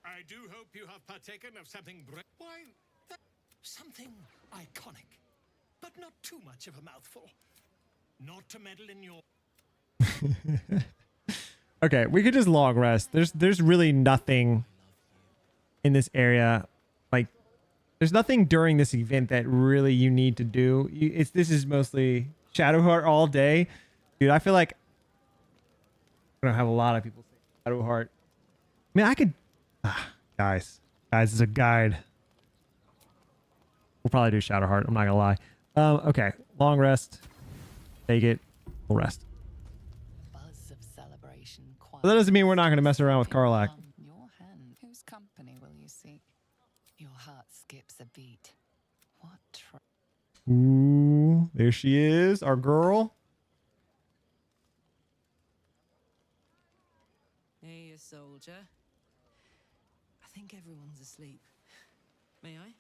I do hope you have partaken of something why, something iconic, but not too much of a mouthful. Not to meddle in your. Okay, we could just long rest. There's really nothing in this area. Like, there's nothing during this event that really you need to do. This is mostly Shadowheart all day, dude. I feel like I don't have a lot of people say Shadowheart. I mean, I could. Guys, it's a guide. We'll probably do Shadowheart. I'm not gonna lie. Okay, long rest. Take it. We'll rest. Buzz of celebration. But that doesn't mean we're not gonna mess around with Karlach. Your hand. Whose company will you seek? Your heart skips a beat. What? Ooh, there she is, our girl. Hey, a soldier. I think everyone's asleep. May I?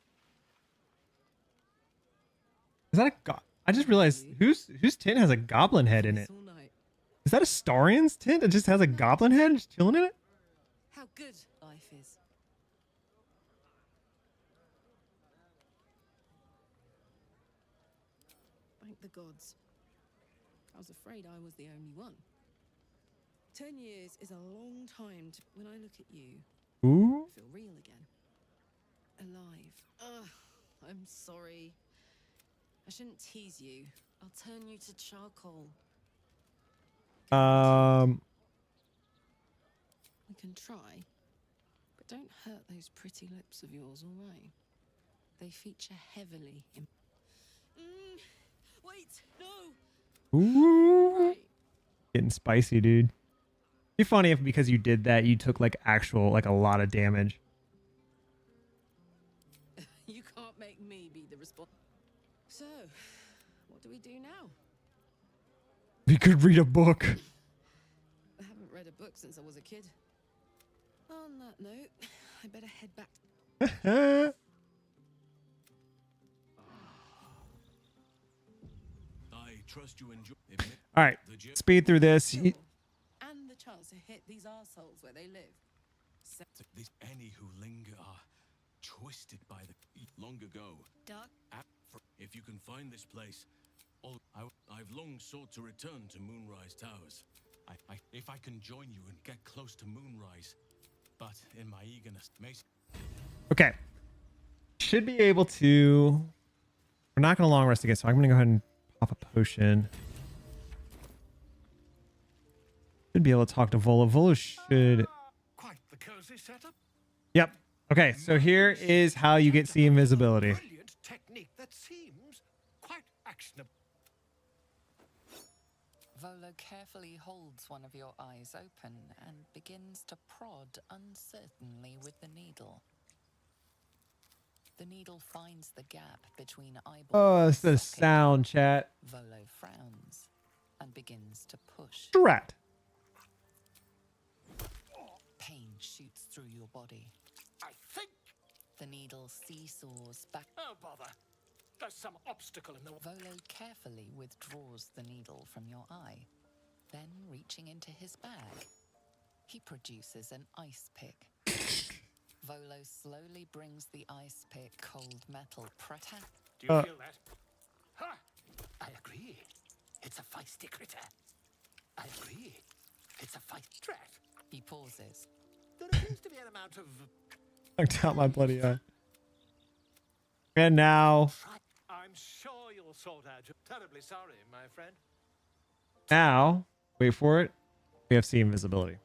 Is that a I just realized whose tent has a goblin head in it. All night. Is that Astarian's tent that just has a goblin head just chilling in it? How good life is. Thank the gods. I was afraid I was the only one. 10 years is a long time to, when I look at you, Ooh. feel real again. Alive. Ugh, I'm sorry. I shouldn't tease you. I'll turn you to charcoal. We can try. But don't hurt those pretty lips of yours, all right? They feature heavily in... wait, no! Ooh. Right. Getting spicy, dude. It'd be funny if because you did that, you took like a lot of damage. You can't make me be the response. So, what do we do now? We could read a book. I haven't read a book since I was a kid. On that note, I better head back. I trust you enjoy. All right, speed through this. And the chance to hit these arseholes where they live. These any who linger are twisted by the long ago. Doc. If you can find this place, I've long sought to return to Moonrise Towers. If I can join you and get close to Moonrise, but in my eagerness, Okay. Should be able to. We're not going to long rest again, so I'm going to go ahead and pop a potion. Should be able to talk to Volo. Volo should. quite the cozy setup. Yep. Okay, so here is how you get sea invisibility. Brilliant technique that seems quite actionable. Volo carefully holds one of your eyes open and begins to prod uncertainly with the needle. The needle finds the gap between eyeballs. Oh, it's the sound, chat. Volo frowns and begins to push. Drat. Pain shoots through your body. I think. The needle seesaws back. Oh bother! There's some obstacle in the way. Volo carefully withdraws the needle from your eye. Then, reaching into his bag, he produces an ice pick. Volo slowly brings the ice pick cold metal preta. Do you feel that? Ha! I agree. It's a feisty critter. I agree. It's a feisty Drat. He pauses. There appears to be an amount of. Knocked out my bloody eye. And now. I'm sure you'll sort terribly sorry, my friend. Now, wait for it. We have C invisibility.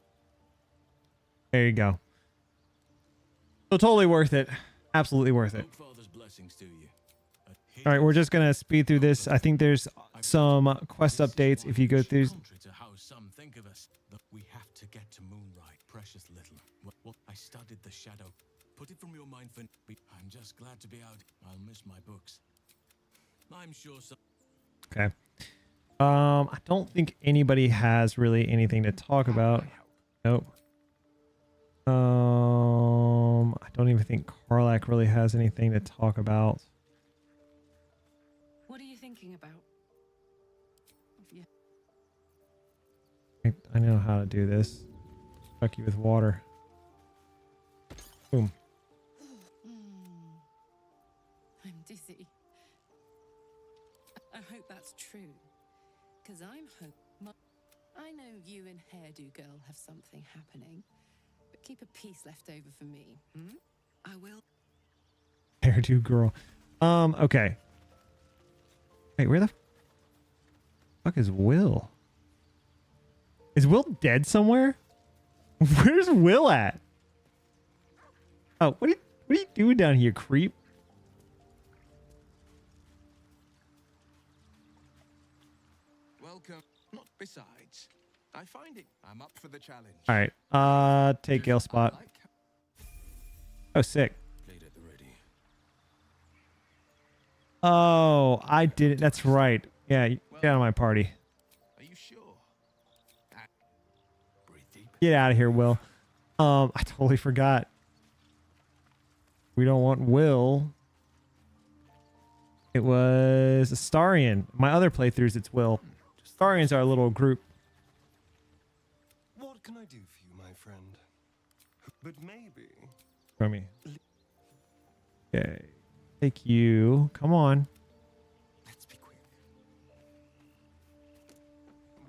There you go. So totally worth it. Absolutely worth it. Father's blessings to you. All right, we're just gonna speed through this. I think there's some quest updates if you go through. Contrary to how some think of us, we have to get to Moonlight, precious little. Well, I studied the shadow. Put it from your mind for. I'm just glad to be out. I'll miss my books. I'm sure so. Okay. I don't think anybody has really anything to talk about. Nope. I don't even think Karlak really has anything to talk about. What are you thinking about? Yeah. I know how to do this. Fuck you with water. Boom. I'm dizzy. I hope that's true. Because I'm I know you and Hairdo Girl have something happening. But keep a piece left over for me. I will. Hairdo Girl. Okay. Wait, where the fuck is Will? Is Will dead somewhere? Where's Will at? Oh, what are you doing down here, creep? Welcome. Not besides. I find it. I'm up for the challenge. All right. Take Gale spot. Oh, sick. Played at the ready. Oh, I did it. That's right. Yeah, get out of my party. Are you sure? Breathe deep. Get out of here, Will. I totally forgot. We don't want Will. It was Astarion. My other playthroughs, it's Will. Astarions are a little group. What can I do for you, my friend? But maybe. For me. Okay. Take you. Come on. Let's be quick.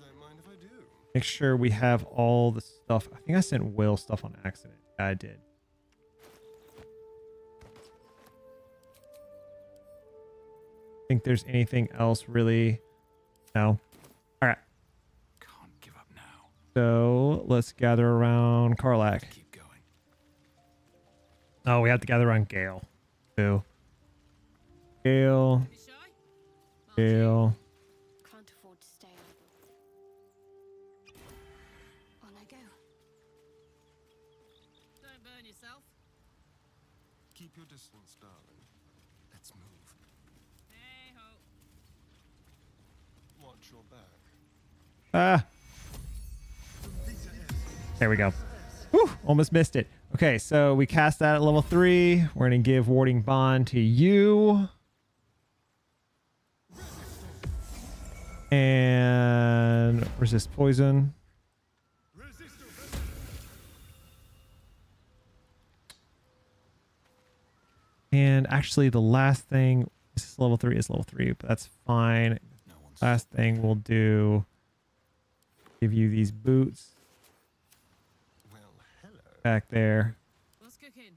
Don't mind if I do. Make sure we have all the stuff. I think I sent Will stuff on accident. Yeah, I did. Think there's anything else really? No. All right. Can't give up now. So let's gather around Karlak. Keep going. Oh, we have to gather around Gale. Boo. Gale. Gale. Can't afford to stay idle. On I go. Don't burn yourself. Keep your distance, darling. Let's move. Hey ho. Watch your back. Ah. There we go. Whew, almost missed it. Okay, so we cast that at level 3. We're going to give Warding Bond to you. And resist poison. And actually the last thing, this is level 3, is level 3, but that's fine. Last thing we'll do, give you these boots. Well, hello. Back there. What's cooking?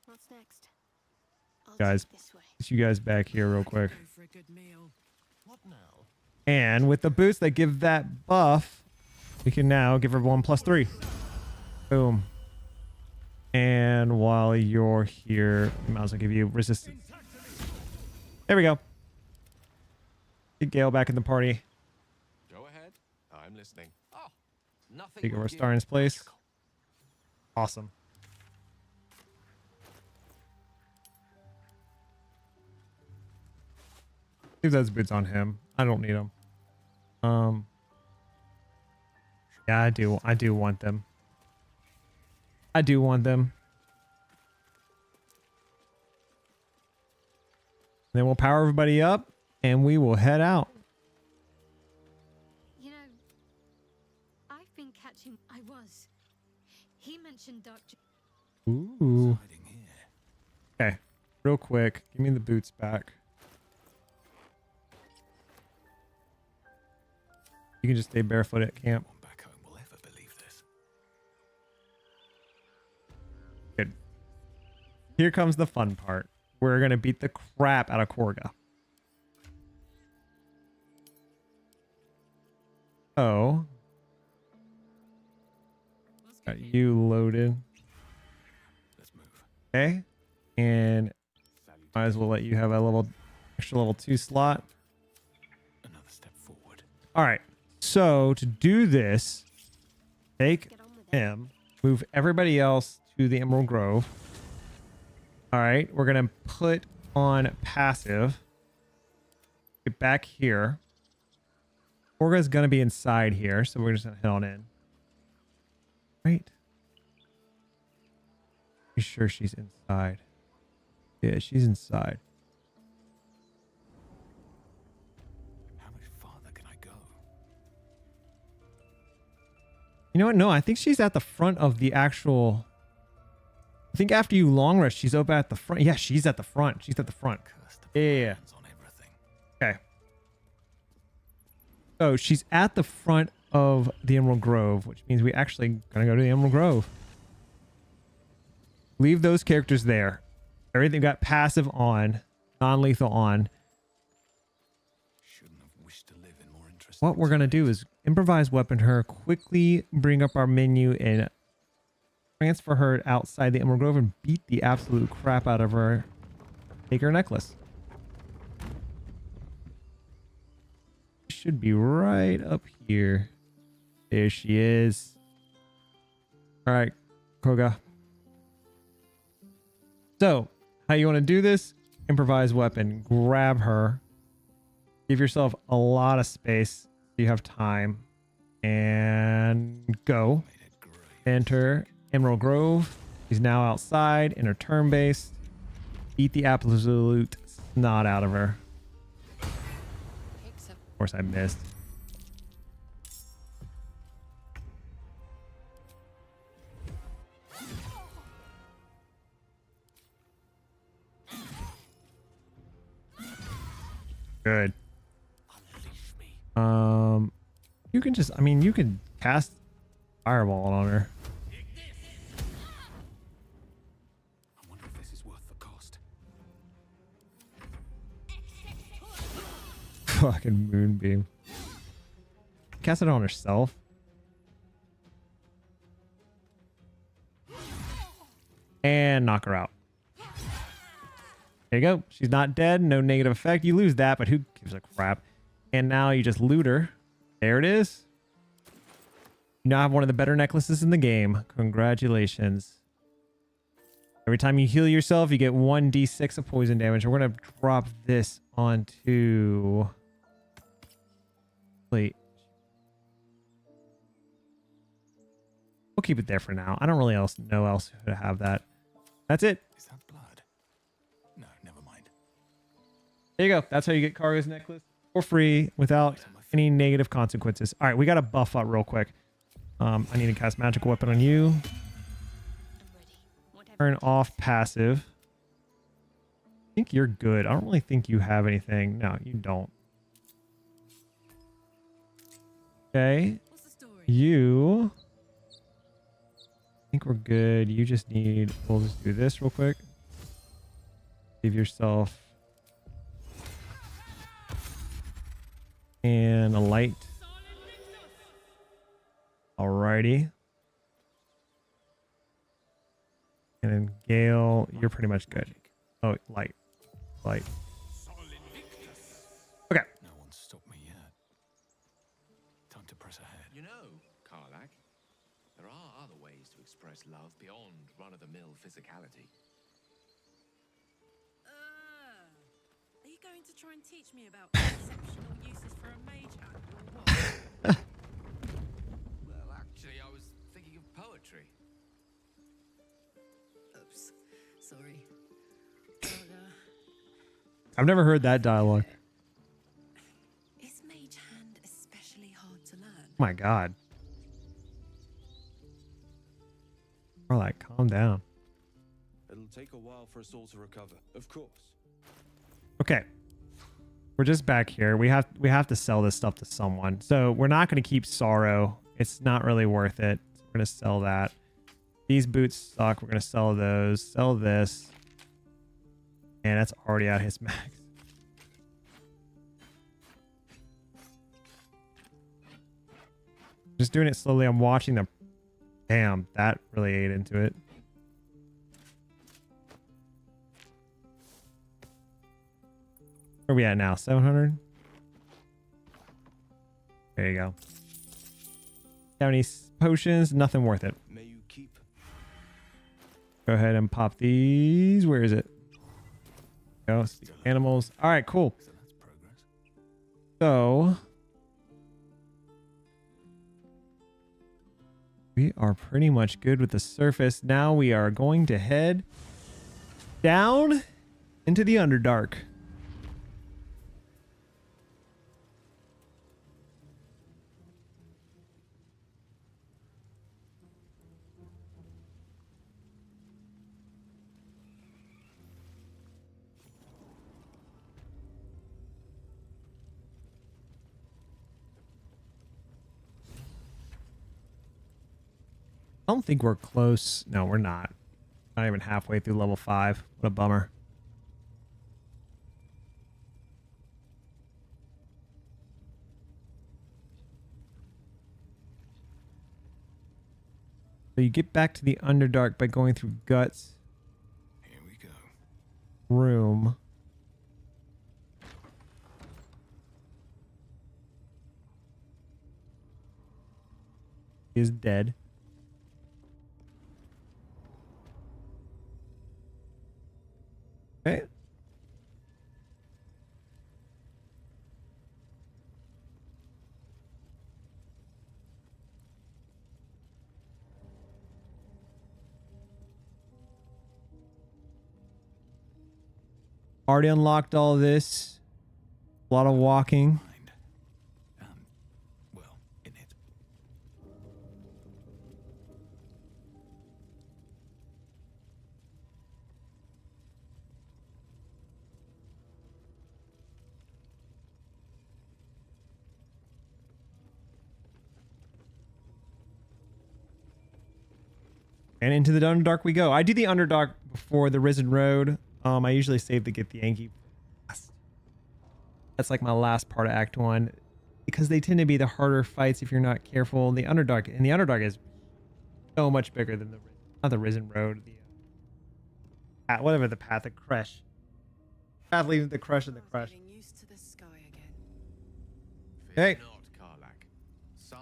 What's next? I'll Guys, take this way. get you guys back here real quick. Go for a good meal. What now? And with the boots that give that buff, we can now give her 1+3. Boom. And while you're here, we might as well give you resistance. There we go. Get Gale back in the party. Go ahead. I'm listening. Oh, nothing. Take over would give Starion's place. Awesome. Leave those boots on him. I don't need them. Yeah, I do want them. I do want them. Then we'll power everybody up and we will head out. You know, I've been catching. I was. He mentioned Dr. Ooh. Okay, real quick. Give me the boots back. You can just stay barefoot at camp. No one back home will ever believe this. Good. Here comes the fun part. We're going to beat the crap out of Korga. So, got you loaded. Let's move. Okay. And might as well let you have a level extra level 2 slot. Another step forward. All right. So to do this, take him, move everybody else to the Emerald Grove. All right. We're going to put on passive. Get back here. Orga's going to be inside here. So we're just going to head on in. Right. Be sure she's inside. Yeah, she's inside. How much farther can I go? You know what? No, I think she's at the front of the actual... I think after you long rest, she's up at the front. Yeah, she's at the front. She's at the front. Yeah. On everything. Okay. So she's at the front of the Emerald Grove, which means we actually gonna go to the Emerald Grove. Leave those characters there. Everything got passive on, non-lethal on. Shouldn't have wished to live in more interesting. What we're gonna do is improvise weapon her, quickly bring up our menu and transfer her outside the Emerald Grove and beat the absolute crap out of her. Take her necklace. Should be right up here. There she is. All right, Koga. So, how you want to do this? Improvise weapon. Grab her. Give yourself a lot of space. So you have time. And go. Enter Emerald Grove. She's now outside in her turn base. Beat the absolute snot out of her. Of course I missed. Good. You can just, I mean, you can cast Fireball on her. I wonder if this is worth the cost. Fucking Moonbeam. Cast it on herself. And knock her out. There you go. She's not dead. No negative effect. You lose that, but who gives a crap? And now you just loot her. There it is. You now have one of the better necklaces in the game. Congratulations. Every time you heal yourself, you get 1d6 of poison damage. We're going to drop this onto... Wait. We'll keep it there for now. I don't really know else who to have that. That's it. Is that blood? No, never mind. There you go. That's how you get Karga's necklace for free without any negative consequences. All right, we got to buff up real quick. I need to cast magical weapon on you. Turn off passive. I think you're good. I don't really think you have anything. No, you don't. Okay. You. I think we're good. You just need, we'll just do this real quick. Give yourself and a light. Alrighty. And then Gale, you're pretty much good. Oh, light. Light. Okay. No one stopped me yet. Time to press ahead. You know, Karlak, there are other ways to express love beyond run-of-the-mill physicality. Are you going to try and teach me about exceptional uses for a mage hand or what? Well, actually, I was thinking of poetry. Oops. Sorry. I've never heard that dialogue. Is mage hand especially hard to learn? Oh my god. More like, calm down. It'll take a while for us all to recover, of course. Okay. We're just back here. We have to sell this stuff to someone. So we're not going to keep Sorrow. It's not really worth it. So we're going to sell that. These boots suck. We're going to sell those. Sell this. And that's already at his max. Just doing it slowly. I'm watching the... Damn, that really ate into it. Where are we at now? 700? There you go. Have any potions? Nothing worth it. May you keep. Go ahead and pop these. Where is it? Go. Animals. All right, cool. So we are pretty much good with the surface. Now we are going to head down into the Underdark. I don't think we're close. No, we're not. Not even halfway through level 5. What a bummer. So you get back to the Underdark by going through Guts. Here we go. Room. He is dead. Okay. Already unlocked all this. A lot of walking. Well, in it. And into the Underdark we go. I do the Underdark before the Risen Road. I usually save to get the Yankee. That's like my last part of Act 1. Because they tend to be the harder fights if you're not careful. The Underdark, and the Underdark is so much bigger than not the Risen Road. The whatever the path of Crush. Path leading the Crush and the Crush. Used to the sky again. Hey. Fear not, Karlak. Sun,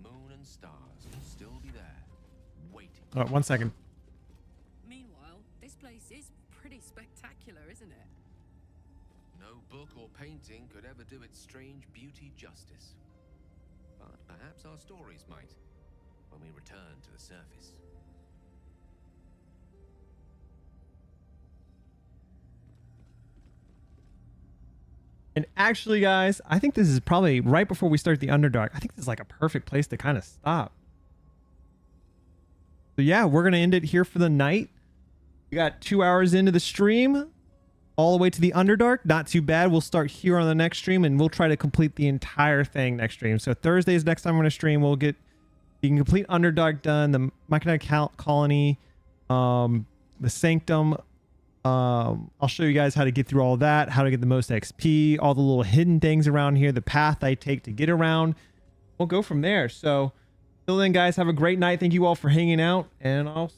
moon, and stars will still be there, waiting. Oh, 1 second. Meanwhile, this place is pretty spectacular, isn't it? No book or painting could ever do its strange beauty justice. But perhaps our stories might, when we return to the surface. And actually, guys, I think this is probably right before we start the Underdark. I think this is like a perfect place to kind of stop. So yeah, we're going to end it here for the night. We got 2 hours into the stream, all the way to the Underdark. Not too bad. We'll start here on the next stream, and we'll try to complete the entire thing next stream. So Thursday is next time we're going to stream. We'll get the complete Underdark done, the Myconid Colony, the Sanctum. I'll show you guys how to get through all that, how to get the most XP, all the little hidden things around here, the path I take to get around. We'll go from there. So till then, guys, have a great night. Thank you all for hanging out, and I'll